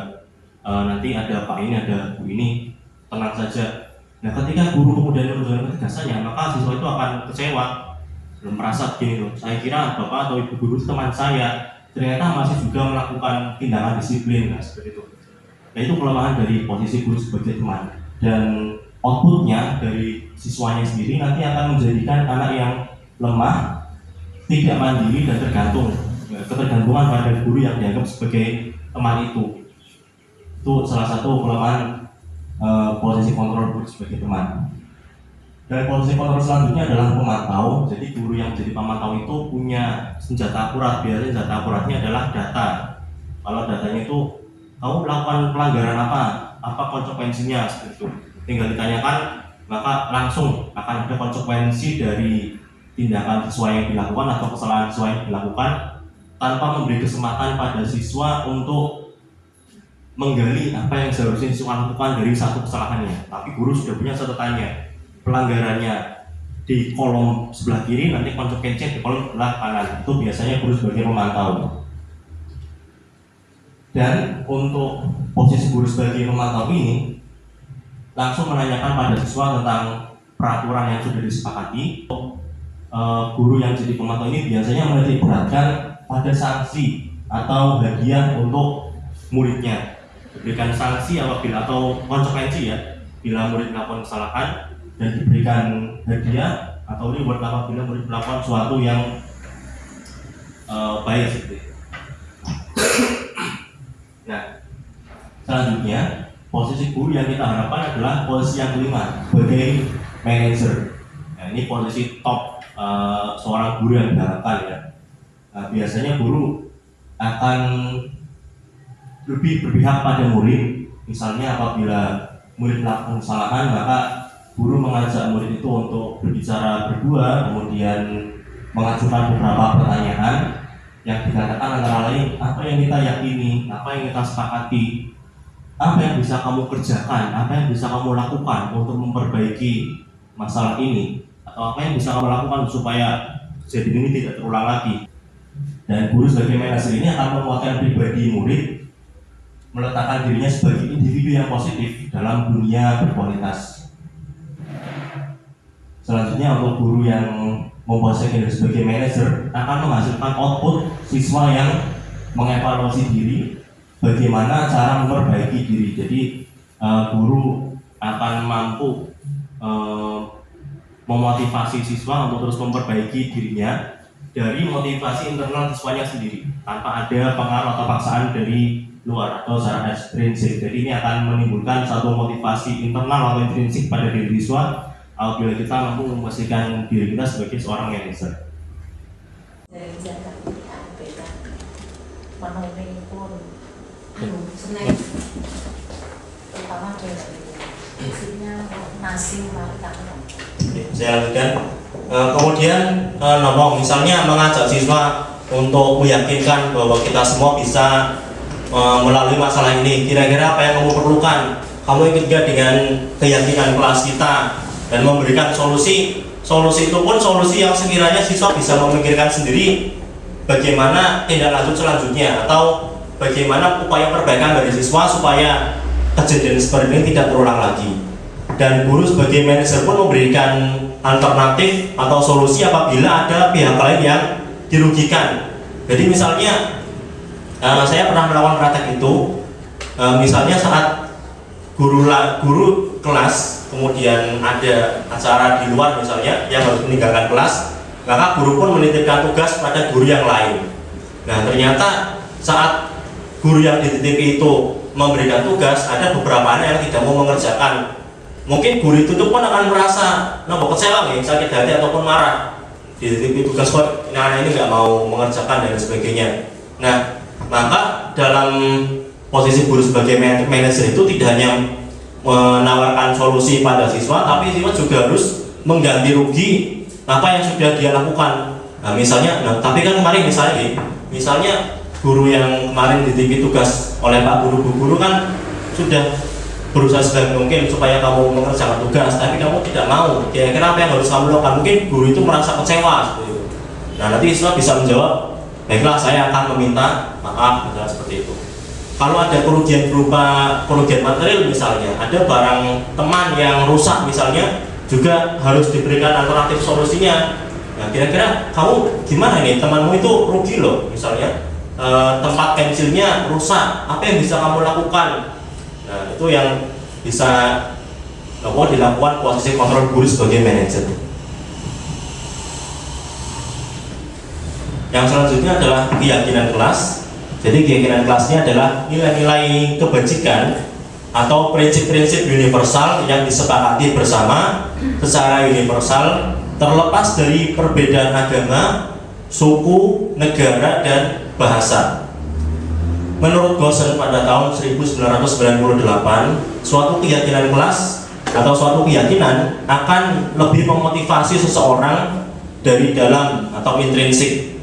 nanti ada Pak ini, ada Bu ini, tenang saja. Nah, ketika guru kemudian menunjukkan ketegasannya, maka siswa itu akan kecewa, merasa begini loh, saya kira Bapak atau Ibu guru teman saya, ternyata masih juga melakukan tindakan disiplin, nah seperti itu. Nah, itu kelemahan dari posisi guru sebagai teman. Dan outputnya dari siswanya sendiri nanti akan menjadikan anak yang lemah, tidak mandiri dan tergantung, ketergantungan pada guru yang dianggap sebagai teman itu. Itu salah satu kelemahan posisi kontrol guru sebagai teman. Dan posisi kontrol selanjutnya adalah pemantau. Jadi guru yang jadi pemantau itu punya senjata akurat. Biasanya senjata akuratnya adalah data. Kalau datanya itu, kamu melakukan pelanggaran apa konsekuensinya seperti itu. Tinggal ditanyakan, maka langsung akan ada konsekuensi dari tindakan siswa yang dilakukan atau kesalahan siswa yang dilakukan, tanpa memberi kesempatan pada siswa untuk menggali apa yang seharusnya siswa lakukan dari satu kesalahannya. Tapi guru sudah punya catatannya, pelanggarannya di kolom sebelah kiri, nanti konsekuensinya di kolom sebelah kanan. Itu biasanya guru sebagai pemantau. Dan untuk posisi guru sebagai pemantau ini langsung menanyakan pada siswa tentang peraturan yang sudah disepakati. Guru yang jadi pemantau ini biasanya menitik beratkan pada sanksi atau hadiah untuk muridnya. Diberikan sanksi apabila atau konsekuensi ya, bila murid melakukan kesalahan, dan diberikan hadiah atau reward apabila murid melakukan sesuatu yang baik seperti itu. Nah, selanjutnya posisi guru yang kita harapkan adalah posisi yang kelima sebagai manager. Nah, ini posisi top seorang guru yang diharapkan ya. Nah, biasanya guru akan lebih berpihak pada murid. Misalnya apabila murid melakukan kesalahan, maka guru mengajak murid itu untuk berbicara berdua, kemudian mengajukan beberapa pertanyaan yang dikatakan antara lain, apa yang kita yakini, apa yang kita sepakati, apa yang bisa kamu kerjakan, apa yang bisa kamu lakukan untuk memperbaiki masalah ini, atau apa yang bisa kamu lakukan supaya kejadian ini tidak terulang lagi. Dan guru sebagai manajer ini akan menguatkan pribadi murid meletakkan dirinya sebagai individu yang positif dalam dunia berkualitas. Selanjutnya, untuk guru yang memposisikan diri sebagai manajer akan menghasilkan output siswa yang mengevaluasi diri, bagaimana cara memperbaiki diri. Jadi guru akan mampu memotivasi siswa untuk terus memperbaiki dirinya dari motivasi internal siswanya sendiri, tanpa ada pengaruh atau paksaan dari luar atau secara ekstrinsik. Jadi ini akan menimbulkan satu motivasi internal atau intrinsik pada diri siswa apabila kita mampu memastikan diri kita sebagai seorang manajer. Dari jalan beda, mana ini pun seneng, terutama dari isinya nasi makan. Saya lanjutkan. Kemudian nomor misalnya mengajak siswa untuk meyakinkan bahwa kita semua bisa melalui masalah ini. Kira-kira apa yang kamu perlukan? Kamu ikut gak dengan keyakinan kelas kita dan memberikan solusi. Solusi itu pun solusi yang sekiranya siswa bisa memikirkan sendiri bagaimana tindak lanjut selanjutnya atau bagaimana upaya perbaikan dari siswa supaya kejadian seperti ini tidak terulang lagi. Dan guru sebagai manajer pun memberikan alternatif atau solusi apabila ada pihak lain yang dirugikan. Jadi misalnya saya pernah melakukan praktek itu, misalnya saat guru kelas kemudian ada acara di luar misalnya yang harus meninggalkan kelas, maka guru pun menitipkan tugas pada guru yang lain. Nah ternyata saat guru yang dititipi itu memberikan tugas, ada beberapa anak yang tidak mau mengerjakan. Mungkin guru itu pun akan merasa kecewa, sakit hati ataupun marah. Dititipi tugas kok anak ini nggak mau mengerjakan dan sebagainya. Nah, maka dalam posisi guru sebagai manajer itu tidak hanya menawarkan solusi pada siswa, tapi siswa juga harus mengganti rugi apa yang sudah dia lakukan. Nah, misalnya, tapi kan kemarin misalnya guru yang kemarin dititipi tugas oleh Pak Guru kan sudah berusaha sebaik mungkin supaya kamu mengerjakan tugas, tapi kamu tidak mau. Kira-kira apa yang harus kamu lakukan? Mungkin guru itu merasa kecewa seperti itu. Nah, nanti siswa bisa menjawab, baiklah saya akan meminta maaf, misalnya seperti itu. Kalau ada kerugian berupa kerugian material misalnya, ada barang teman yang rusak misalnya, juga harus diberikan alternatif solusinya. Nah, kira-kira kamu gimana nih? Temanmu itu rugi loh, misalnya tempat pensilnya rusak, apa yang bisa kamu lakukan? Nah, itu yang bisa dilakukan posisi kontrol guru sebagai manajer. Yang selanjutnya adalah keyakinan kelas. Jadi keyakinan kelasnya adalah nilai-nilai kebajikan atau prinsip-prinsip universal yang disepakati bersama secara universal terlepas dari perbedaan agama, suku, negara, dan bahasa. Menurut Gosen pada tahun 1998, suatu keyakinan kelas atau suatu keyakinan akan lebih memotivasi seseorang dari dalam atau intrinsik.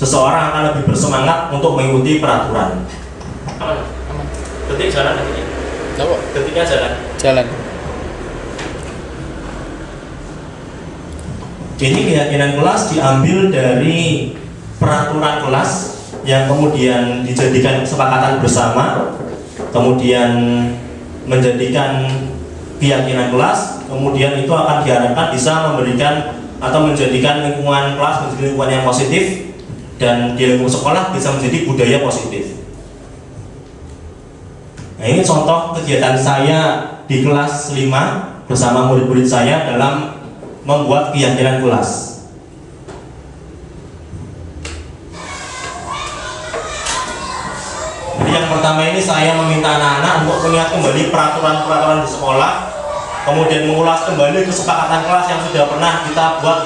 Seseorang akan lebih bersemangat untuk mengikuti peraturan. Aman. Ketik jalan nanti. Ketiknya jalan. Ini keyakinan kelas diambil dari peraturan kelas yang kemudian dijadikan kesepakatan bersama, kemudian menjadikan keyakinan kelas, kemudian itu akan diharapkan bisa memberikan atau menjadikan lingkungan kelas menjadi lingkungan yang positif, dan di lingkungan sekolah bisa menjadi budaya positif. Nah, ini contoh kegiatan saya di kelas 5 bersama murid-murid saya dalam membuat keyakinan kelas. Jadi yang pertama ini saya meminta anak-anak untuk mengingat kembali peraturan-peraturan di sekolah, kemudian mengulas kembali kesepakatan kelas yang sudah pernah kita buat.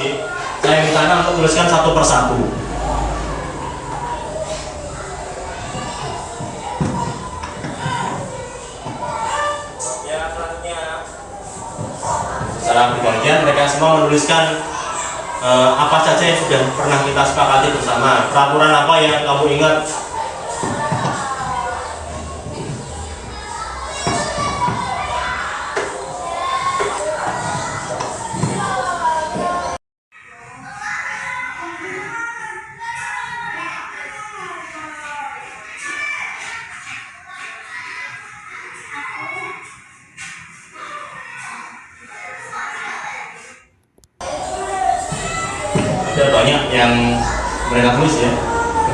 Saya minta anak untuk menuliskan satu persatu. Ya, selanjutnya secara bergantian mereka semua menuliskan apa saja yang sudah pernah kita sepakati bersama, peraturan apa yang kamu ingat. banyak yang mereka tulis ya,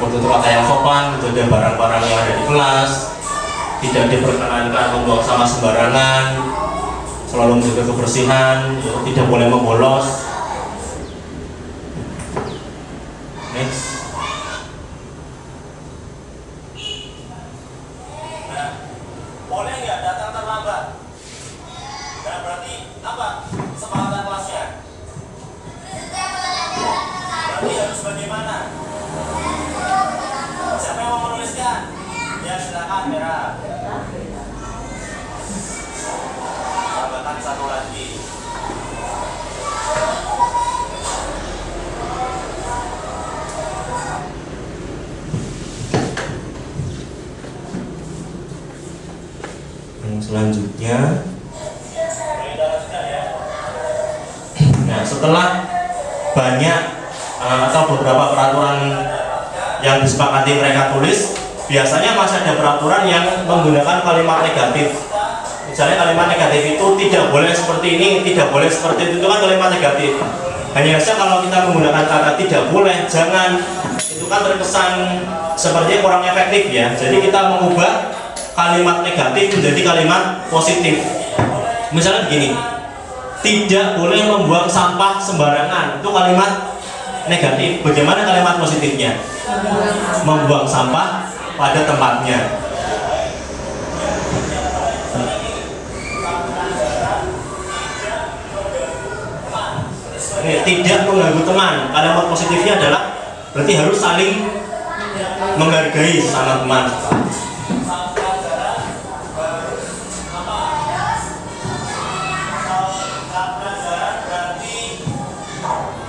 bertutur kata yang sopan, menjaga barang-barang yang ada di kelas, tidak diperkenankan membuang sampah sembarangan, selalu menjaga kebersihan, ya, tidak boleh membolos. Next. Nah, boleh nggak datang terlambat? Nah, berarti apa kesepakatan kelasnya? Berarti harus bagaimana? Siapa yang mau menuliskan? Ya silakan, Vera. Tambahkan satu lagi. Yang selanjutnya, nah setelah banyak atau beberapa peraturan yang disepakati mereka tulis, biasanya masih ada peraturan yang menggunakan kalimat negatif. Misalnya kalimat negatif itu tidak boleh seperti ini, tidak boleh seperti itu kan kalimat negatif. Hanya saja kalau kita menggunakan kata tidak boleh, jangan, itu kan terkesan sepertinya kurang efektif ya. Jadi kita mengubah kalimat negatif menjadi kalimat positif. Misalnya begini, tidak boleh membuang sampah sembarangan, itu kalimat negatif. Bagaimana kalimat positifnya? Membuang sampah pada tempatnya. Tidak mengganggu teman. Kalimat positifnya adalah berarti harus saling menghargai sesama teman.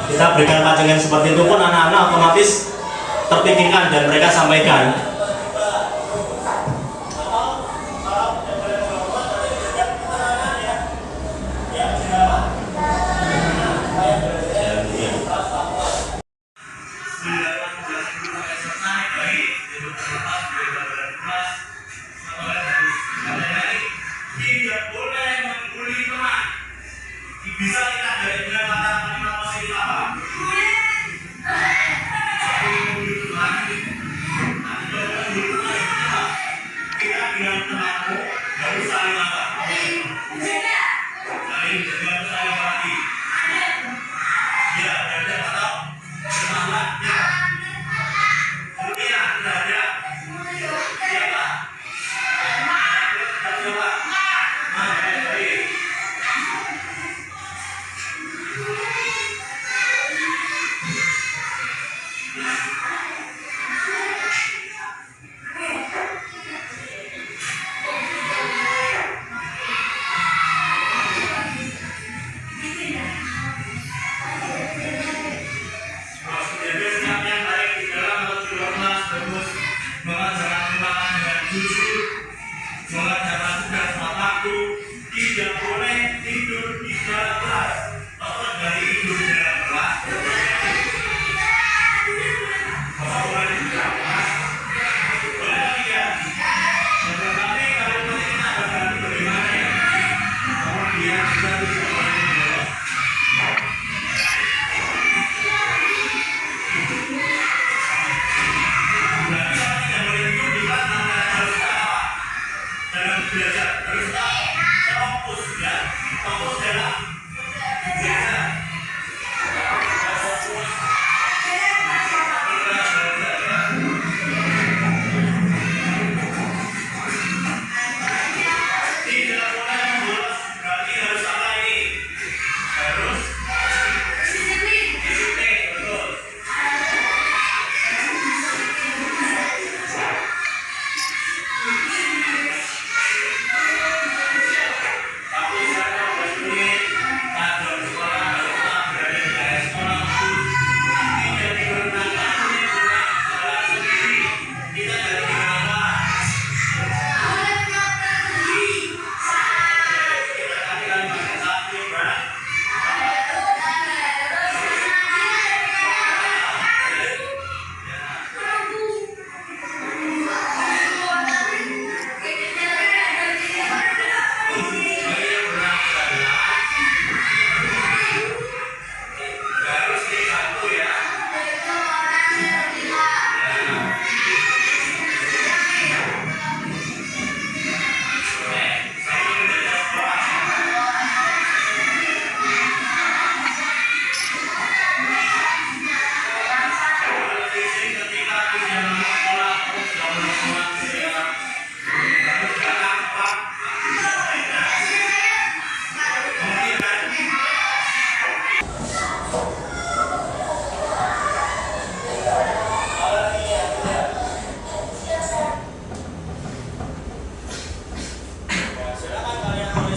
Kita berikan pancingan seperti itu pun anak-anak otomatis terpikirkan dan mereka sampaikan. Tidak boleh membuli teman. Bisa kita dari kalimat positif apa? Membuli teman.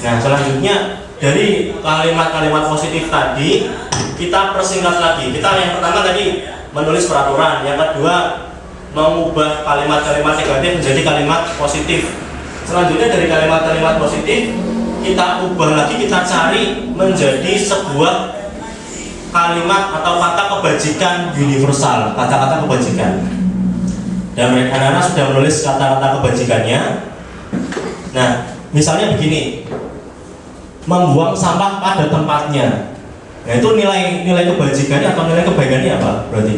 Nah, selanjutnya dari kalimat-kalimat positif tadi kita persingkat lagi. Kita yang pertama tadi menulis peraturan, yang kedua mengubah kalimat-kalimat negatif menjadi kalimat positif. Selanjutnya dari kalimat-kalimat positif kita ubah lagi, kita cari menjadi sebuah kalimat atau kata kebajikan universal, kata-kata kebajikan. Dan anak-anak sudah menulis kata-kata kebajikannya. Nah, misalnya begini, membuang sampah pada tempatnya. Nah, itu nilai kebajikannya atau nilai kebaikannya apa? Berarti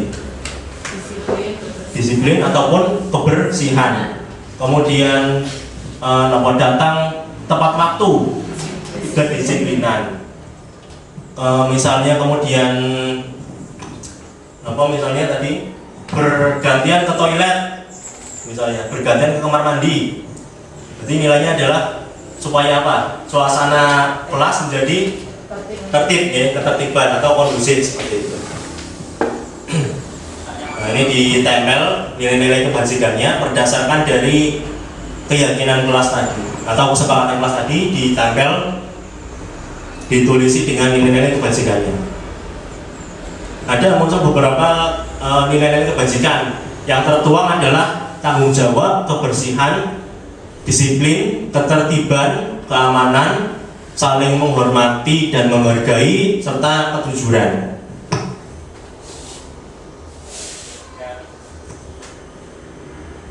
disiplin ataupun kebersihan. Kemudian datang tepat waktu, kedisiplinan. Misalnya kemudian misalnya tadi bergantian ke toilet, misalnya bergantian ke kamar mandi. Jadi nilainya adalah supaya apa? Suasana kelas menjadi tertib, ya, ketertiban atau kondusif seperti itu. Nah, ini ditempel nilai-nilai kebajikannya berdasarkan dari keyakinan kelas tadi atau kesepakatan kelas tadi, ditempel, ditulisi dengan nilai-nilai kebajikannya. Ada muncul beberapa nilai-nilai kebajikan. Yang tertuang adalah tanggung jawab, kebersihan, disiplin, ketertiban, keamanan, saling menghormati dan menghargai, serta kejujuran.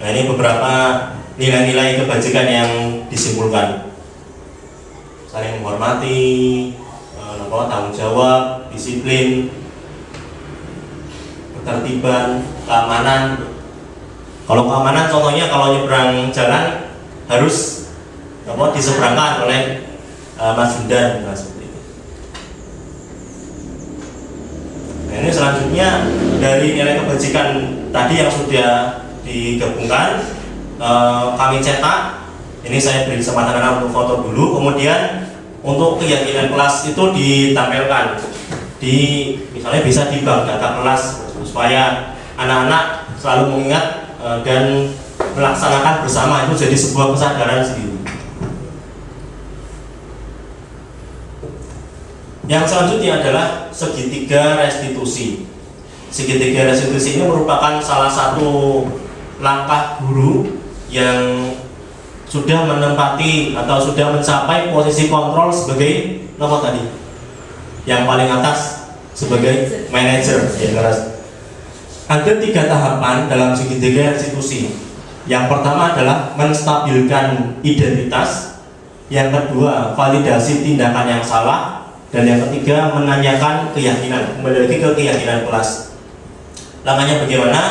Nah, ini beberapa nilai-nilai kebajikan yang disimpulkan: saling menghormati, tanggung jawab, disiplin, ketertiban, keamanan. Kalau keamanan contohnya kalau nyebrang jalan harus diseberangkan oleh Mas Bundan, seperti itu. Nah, ini selanjutnya dari nilai kebajikan tadi yang sudah digabungkan, kami cetak. Ini saya beri kesempatan anak untuk foto dulu. Kemudian untuk keyakinan kelas itu ditampilkan di, misalnya bisa di bank data kelas, supaya anak-anak selalu mengingat dan melaksanakan bersama. Itu jadi sebuah kesadaran sendiri. Yang selanjutnya adalah segitiga restitusi. Segitiga restitusi ini merupakan salah satu langkah guru yang sudah menempati atau sudah mencapai posisi kontrol sebagai nomor tadi, yang paling atas sebagai manajer. Ada 3 tahapan dalam segitiga restitusi. Yang pertama adalah menstabilkan identitas, yang kedua validasi tindakan yang salah, dan yang ketiga menanyakan keyakinan. Kembali lagi ke keyakinan kelas. Langkahnya bagaimana?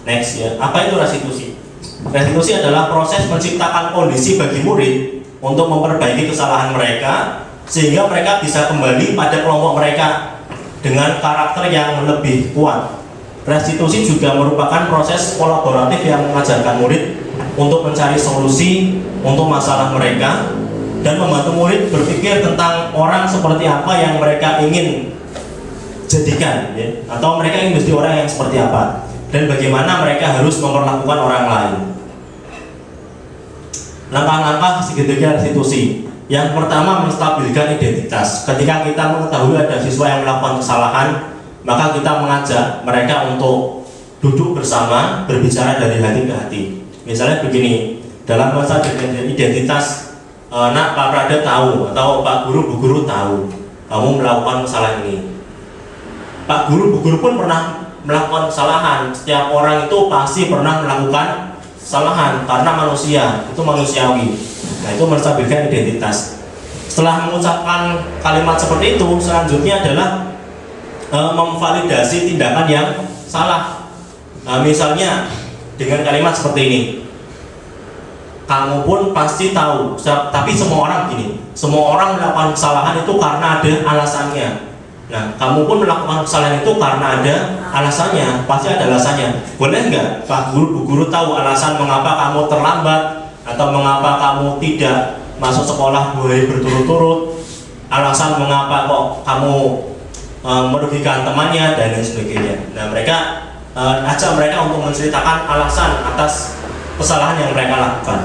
Next, ya. Apa itu restitusi? Restitusi adalah proses menciptakan kondisi bagi murid untuk memperbaiki kesalahan mereka sehingga mereka bisa kembali pada kelompok mereka dengan karakter yang lebih kuat. Restitusi juga merupakan proses kolaboratif yang mengajarkan murid untuk mencari solusi untuk masalah mereka dan membantu murid berpikir tentang orang seperti apa yang mereka ingin jadikan, ya, atau mereka ingin menjadi orang yang seperti apa, dan bagaimana mereka harus memperlakukan orang lain. Langkah-langkah segitiga restitusi. Yang pertama, menstabilkan identitas. Ketika kita mengetahui ada siswa yang melakukan kesalahan, maka kita mengajak mereka untuk duduk bersama, berbicara dari hati ke hati. Misalnya begini, dalam masa identitas, nak, Pak Prada tahu, atau Pak Guru, Bu Guru tahu kamu melakukan kesalahan ini. Pak Guru, Bu Guru pun pernah melakukan kesalahan. Setiap orang itu pasti pernah melakukan kesalahan karena manusia, itu manusiawi. Nah, itu menstabilkan identitas. Setelah mengucapkan kalimat seperti itu, selanjutnya adalah memvalidasi tindakan yang salah. Misalnya dengan kalimat seperti ini, kamu pun pasti tahu, tapi semua orang gini, semua orang melakukan kesalahan itu karena ada alasannya. Nah, kamu pun melakukan kesalahan itu karena ada alasannya, pasti ada alasannya. Boleh nggak Pak Guru, Bu Guru tahu alasan mengapa kamu terlambat, atau mengapa kamu tidak masuk sekolah 2 hari berturut-turut, alasan mengapa kok kamu merugikan temannya, dan lain sebagainya. Nah, mereka ajak mereka untuk menceritakan alasan atas kesalahan yang mereka lakukan.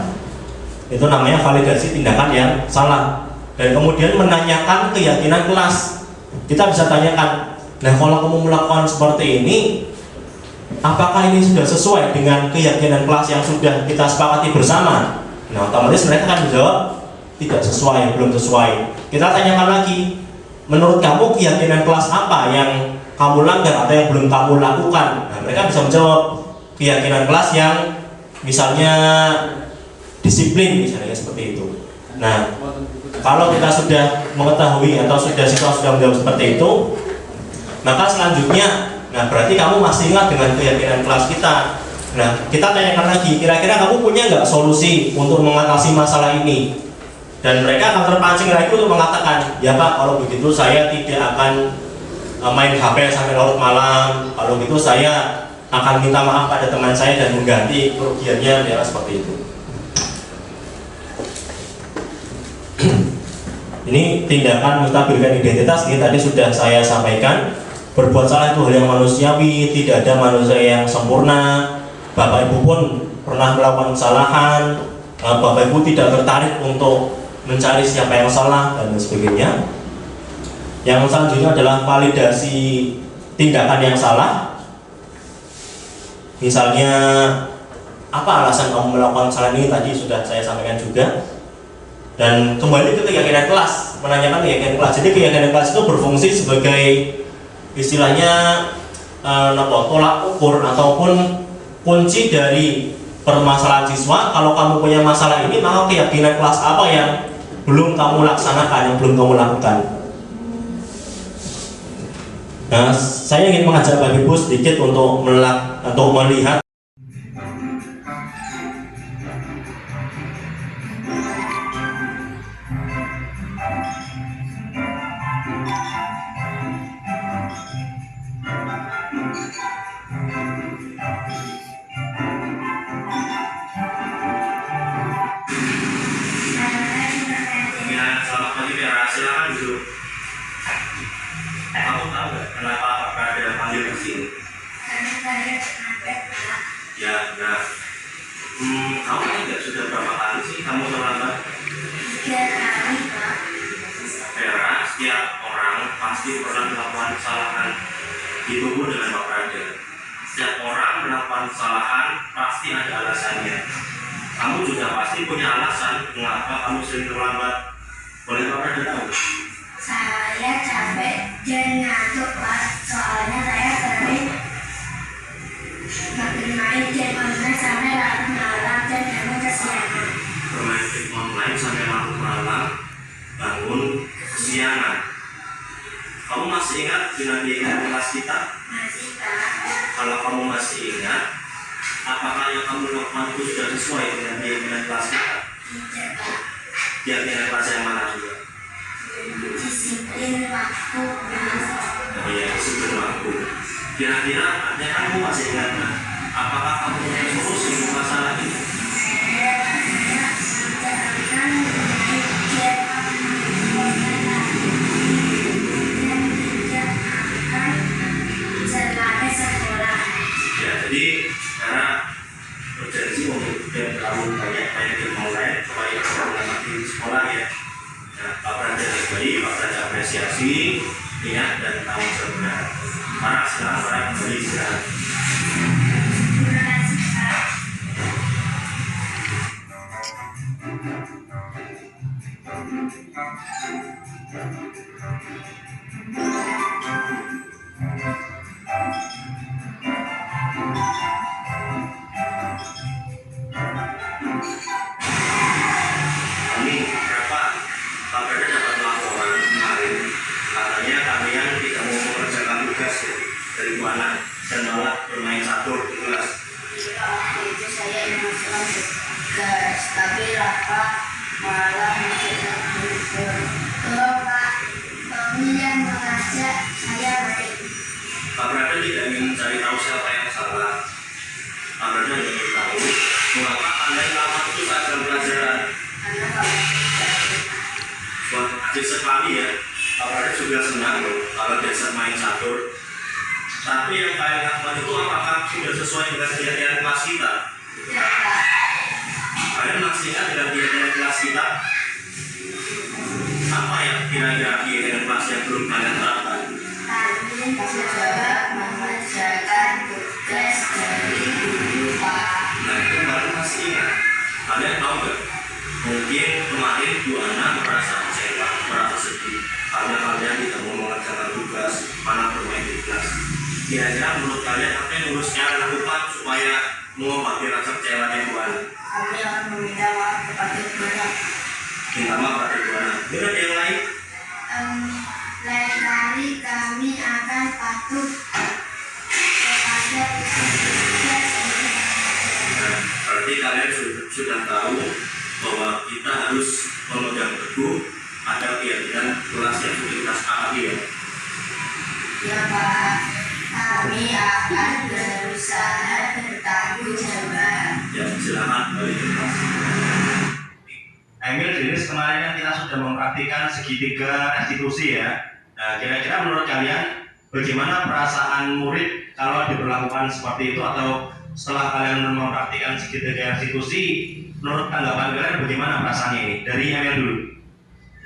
Itu namanya validasi tindakan yang salah. Dan kemudian menanyakan keyakinan kelas. Kita bisa tanyakan, nah kalau kamu melakukan seperti ini, apakah ini sudah sesuai dengan keyakinan kelas yang sudah kita sepakati bersama? Nah, otomatis mereka akan menjawab tidak sesuai, belum sesuai. Kita tanyakan lagi, menurut kamu keyakinan kelas apa yang kamu langgar atau yang belum kamu lakukan? Nah, mereka bisa menjawab keyakinan kelas yang misalnya disiplin, misalnya seperti itu. Nah, kalau kita sudah mengetahui atau siswa sudah menjawab seperti itu, maka selanjutnya, nah berarti kamu masih ingat dengan keyakinan kelas kita. Nah, kita tanyakan lagi, kira-kira kamu punya nggak solusi untuk mengatasi masalah ini? Dan mereka akan terpancing lagi untuk mengatakan, ya Pak, kalau begitu saya tidak akan main HP sampai larut malam. Kalau gitu saya akan minta maaf pada teman saya dan mengganti kerugiannya, ya seperti itu. Ini tindakan menstabilkan identitas, ini tadi sudah saya sampaikan. Berbuat salah itu hal yang manusiawi, tidak ada manusia yang sempurna. Bapak Ibu pun pernah melakukan kesalahan, Bapak Ibu tidak tertarik untuk mencari siapa yang salah dan sebagainya. Yang selanjutnya adalah validasi tindakan yang salah. Misalnya, apa alasan kamu melakukan kesalahan ini, tadi sudah saya sampaikan juga. Dan kembali ke keyakinan kelas, menanyakan keyakinan kelas. Jadi keyakinan kelas itu berfungsi sebagai istilahnya tolak ukur ataupun kunci dari permasalahan siswa. Kalau kamu punya masalah ini, maka keyakinan kelas apa yang belum kamu laksanakan, yang belum kamu lakukan. Nah, saya ingin mengajak Bapak Ibu sedikit untuk melihat Kalian masih ingat dengan kegiatan kelas kita? Apa ya kira-kira kegiatan kelas yang belum kalian terapkan? Kami juga mengerjakan tugas dari guru Pak. Nah itu kalian masih ingat? Kalian tahu nggak? Mungkin kemarin Bu Ana merasa kecewa, merasa sedih karena kalian tidak mau mengerjakan tugas, malah bermain di kelas. Kira-kira menurut kalian apa yang harus kalian lakukan supaya mengobati rasa kecewanya Bu Ana? Kami akan meminta maaf kepada guru. Minta maaf pada Bu Ana. Mungkin ada yang lain? Lain kali kami akan patuh kepada tugas ini. Nah, berarti kalian sudah tahu bahwa kita harus memegang teguh pada kegiatan kelas yang sudah kita sepakati ya. Ya Pak, kami akan berusaha bertanggung jawab. Ya, silakan balik ke kelas. Emil Denis kemarin kan kita sudah mempraktikkan segitiga restitusi ya. Nah, kira-kira menurut kalian bagaimana perasaan murid kalau diberlakukan seperti itu, atau setelah kalian mempraktikkan segitiga restitusi, menurut tanggapan kalian bagaimana perasaannya ini? Dari Emil dulu.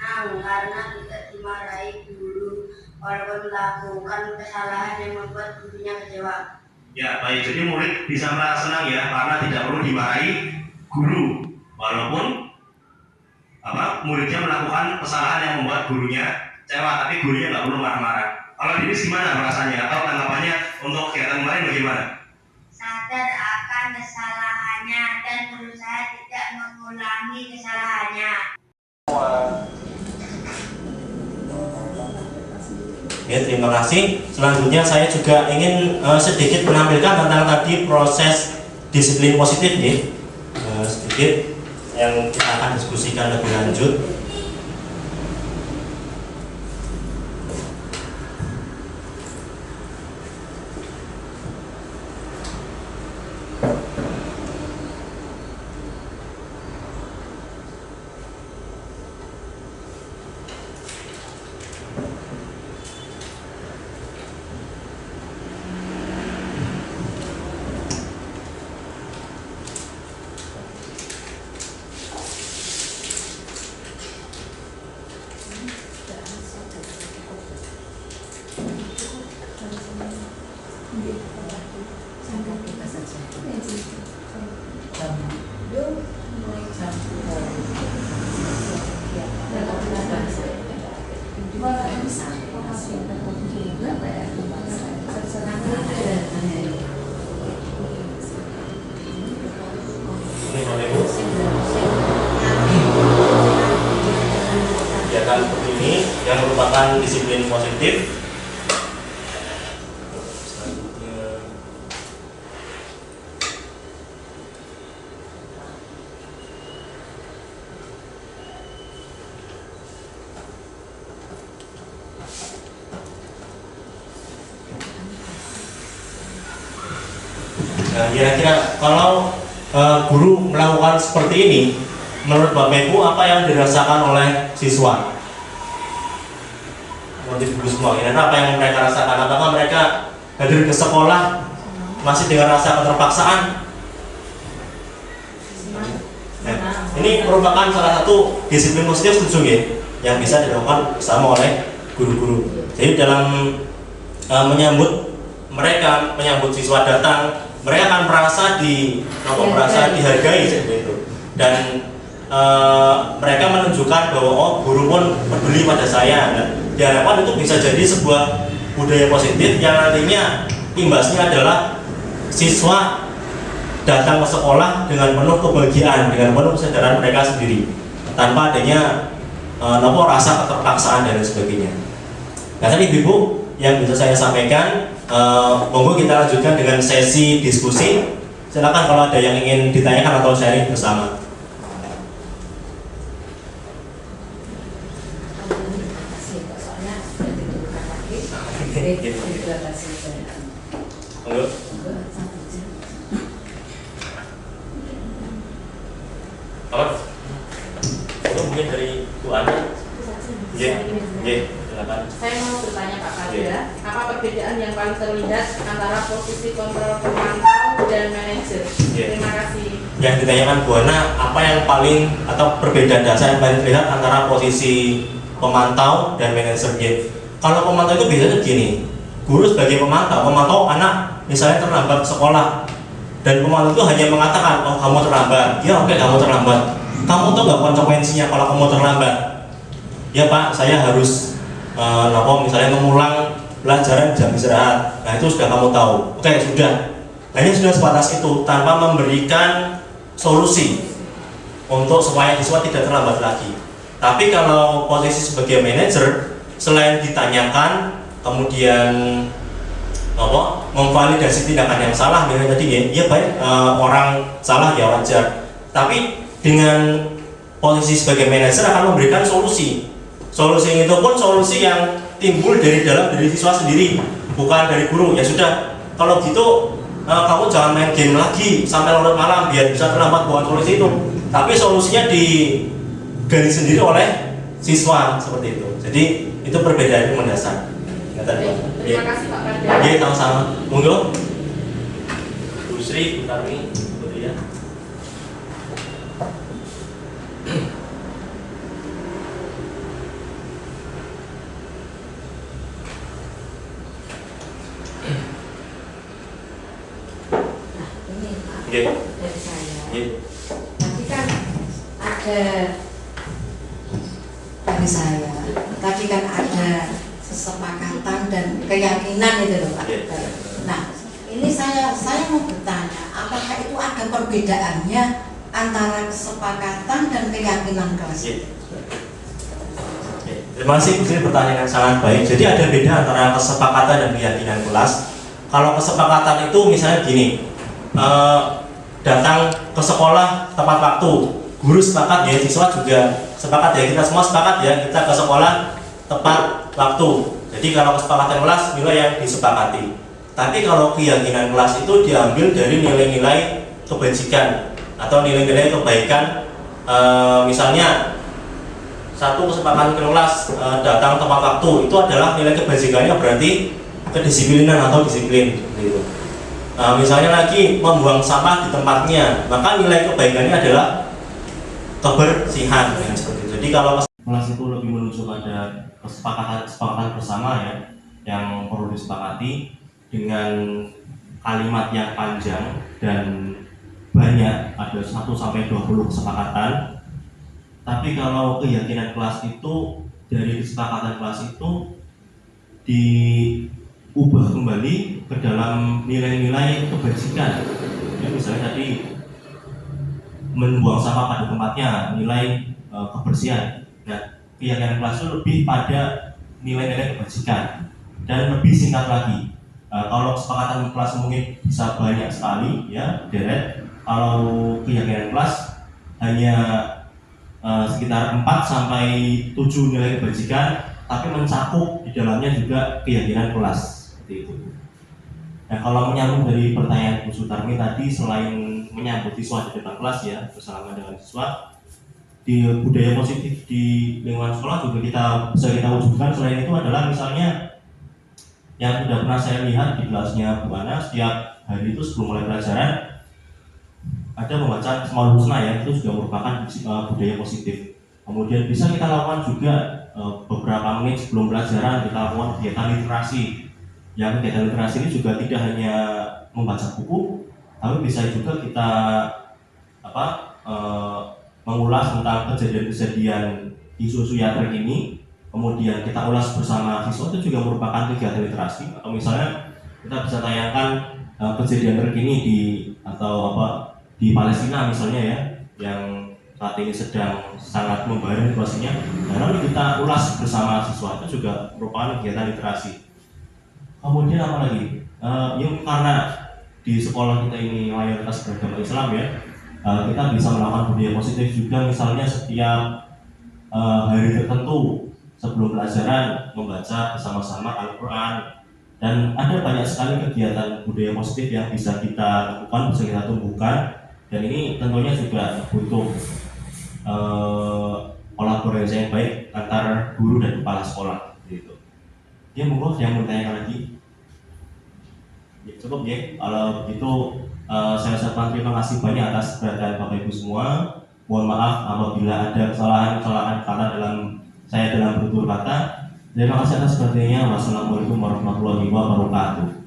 Karena tidak dimarahi guru walaupun melakukan kesalahan yang membuat gurunya kecewa. Ya, baik. Jadi murid bisa merasa senang ya karena tidak perlu dimarahi guru, walaupun muridnya melakukan kesalahan yang membuat gurunya kecewa, tapi gurunya nggak perlu marah-marah. Kalau ini gimana perasaannya atau tanggapannya untuk kegiatan kemarin bagaimana? Sadar akan kesalahannya dan berusaha tidak mengulangi kesalahannya. Ya, terima kasih. Selanjutnya saya juga ingin sedikit menampilkan tentang tadi proses disiplin positif nih, sedikit yang kita akan diskusikan lebih lanjut. Kegiatan seperti ini yang merupakan disiplin positif. Nah, kira-kira kalau guru melakukan seperti ini, menurut Bapak Ibu apa yang dirasakan oleh siswa? Motif guru semua, kira-kira apa yang mereka rasakan? Apakah mereka hadir ke sekolah masih dengan rasa keterpaksaan? Nah, ini merupakan salah satu disiplin positif setuju ya, yang bisa dilakukan bersama oleh guru-guru. Jadi dalam menyambut siswa datang, mereka akan merasa dihargai seperti itu, dan mereka menunjukkan bahwa guru pun peduli pada saya. Dan diharapkan itu bisa jadi sebuah budaya positif yang nantinya imbasnya adalah siswa datang ke sekolah dengan penuh kebahagiaan, dengan penuh kesadaran mereka sendiri, tanpa adanya rasa keterpaksaan dan sebagainya. Nah, tadi Ibu yang bisa saya sampaikan. Monggo kita lanjutkan dengan sesi diskusi. Silakan kalau ada yang ingin ditanyakan atau sharing bersama. Monggo. Mungkin dari Bu Ana. Silakan. Saya mau bertanya Pak Kadra, apa perbedaan yang paling terlihat antara posisi kontrol pemantau dan manajer? Terima kasih. Yang ditanyakan Bu Ana, apa yang paling atau perbedaan dasar yang paling terlihat antara posisi pemantau dan manajer game? Kalau pemantau itu biasanya gini, guru sebagai pemantau anak misalnya terlambat sekolah, dan pemantau itu hanya mengatakan, oh kamu terlambat, ya oke kamu terlambat. Kamu tahu nggak konsekuensinya kalau kamu terlambat? Ya Pak, saya harus misalnya mengulang pelajaran jam istirahat. Nah itu sudah kamu tahu. Oke sudah. Hanya sudah sebatas itu tanpa memberikan solusi untuk supaya siswa tidak terlambat lagi. Tapi kalau posisi sebagai manajer, selain ditanyakan, kemudian memvalidasi tindakan yang salah, misalnya tadi ya baik orang salah ya wajar. Tapi dengan posisi sebagai manajer akan memberikan solusi. Solusi itu pun solusi yang timbul dari dalam diri siswa sendiri, bukan dari guru. Ya sudah, kalau gitu kamu jangan main game lagi sampai larut malam biar bisa terlambat, bukan solusi itu. Tapi solusinya digali sendiri oleh siswa seperti itu. Jadi itu perbedaan yang mendasar. Terima kasih Pak Kadar. Oke, sama-sama. Monggo. Bu Sri, Bu Tarmi, Bu Ria. Dari saya. Tapi kan dari saya. Tadi kan ada kesepakatan dan keyakinan itu loh Pak. Nah, ini saya mau bertanya, apakah itu ada perbedaannya antara kesepakatan dan keyakinan kelas? Terima kasih, ini pertanyaan yang sangat baik. Jadi ada beda antara kesepakatan dan keyakinan kelas. Kalau kesepakatan itu misalnya gini, datang ke sekolah tepat waktu, guru sepakat ya, siswa juga sepakat ya, kita semua sepakat ya, kita ke sekolah tepat waktu. Jadi kalau kesepakatan kelas nilai yang disepakati. Tapi kalau keyakinan kelas itu diambil dari nilai-nilai kebajikan atau nilai-nilai kebaikan. Misalnya satu kesepakatan kelas datang tepat waktu itu adalah nilai kebajikannya berarti kedisiplinan atau disiplin gitu. Misalnya lagi membuang sampah di tempatnya, maka nilai kebaikannya adalah kebersihan ya, seperti itu. Jadi kalau kelas itu lebih menuju pada kesepakatan bersama ya, yang perlu disepakati dengan kalimat yang panjang dan banyak, ada 1-20 kesepakatan. Tapi kalau keyakinan kelas itu dari kesepakatan kelas itu diubah kembali ke dalam nilai-nilai kebajikan. Ya, misalnya tadi membuang sampah pada tempatnya, nilai kebersihan. Nah, keyakinan kelas itu lebih pada nilai-nilai kebajikan dan lebih singkat lagi. Kalau kesepakatan kelas mungkin bisa banyak sekali ya, deret. Kalau keyakinan kelas hanya sekitar 4-7 nilai kebajikan, tapi mencakup di dalamnya juga keyakinan kelas seperti itu. Nah, kalau menyambung dari pertanyaan Bu Sutarmi tadi, selain menyambut siswa di depan kelas ya, bersama dengan siswa, di budaya positif di lingkungan sekolah juga bisa kita wujudkan. Selain itu adalah misalnya yang sudah pernah saya lihat di kelasnya Bu Ana, setiap hari itu sebelum mulai pelajaran ada membaca Asmaul Husna ya, itu juga merupakan budaya positif. Kemudian bisa kita lakukan juga beberapa menit sebelum pelajaran kita lakukan kegiatan literasi. Yang kegiatan literasi ini juga tidak hanya membaca buku, tapi bisa juga kita mengulas tentang kejadian-kejadian isu-isu yang terkini. Kemudian kita ulas bersama siswa, itu juga merupakan kegiatan literasi. Atau misalnya kita bisa tayangkan kejadian terkini di Palestina misalnya ya, yang saat ini sedang sangat membara situasinya. Nah, lalu kita ulas bersama siswa, itu juga merupakan kegiatan literasi. Kemudian apa lagi? Karena di sekolah kita ini mayoritas beragama Islam ya, kita bisa melakukan budaya positif juga. Misalnya setiap hari tertentu sebelum pelajaran membaca bersama-sama Al-Quran. Dan ada banyak sekali kegiatan budaya positif yang bisa kita lakukan, bisa kita tumbuhkan. Dan ini tentunya juga butuh kolaborasi yang baik antara guru dan kepala sekolah gitu. Ya, monggo yang mau bertanya lagi. Ya, cukup ya. Kalau begitu saya ucapkan terima kasih banyak atas perhatian Bapak Ibu semua. Mohon maaf apabila ada kesalahan-kesalahan kata dalam bertutur kata. Terima kasih atas perhatiannya. Wassalamualaikum warahmatullahi wabarakatuh.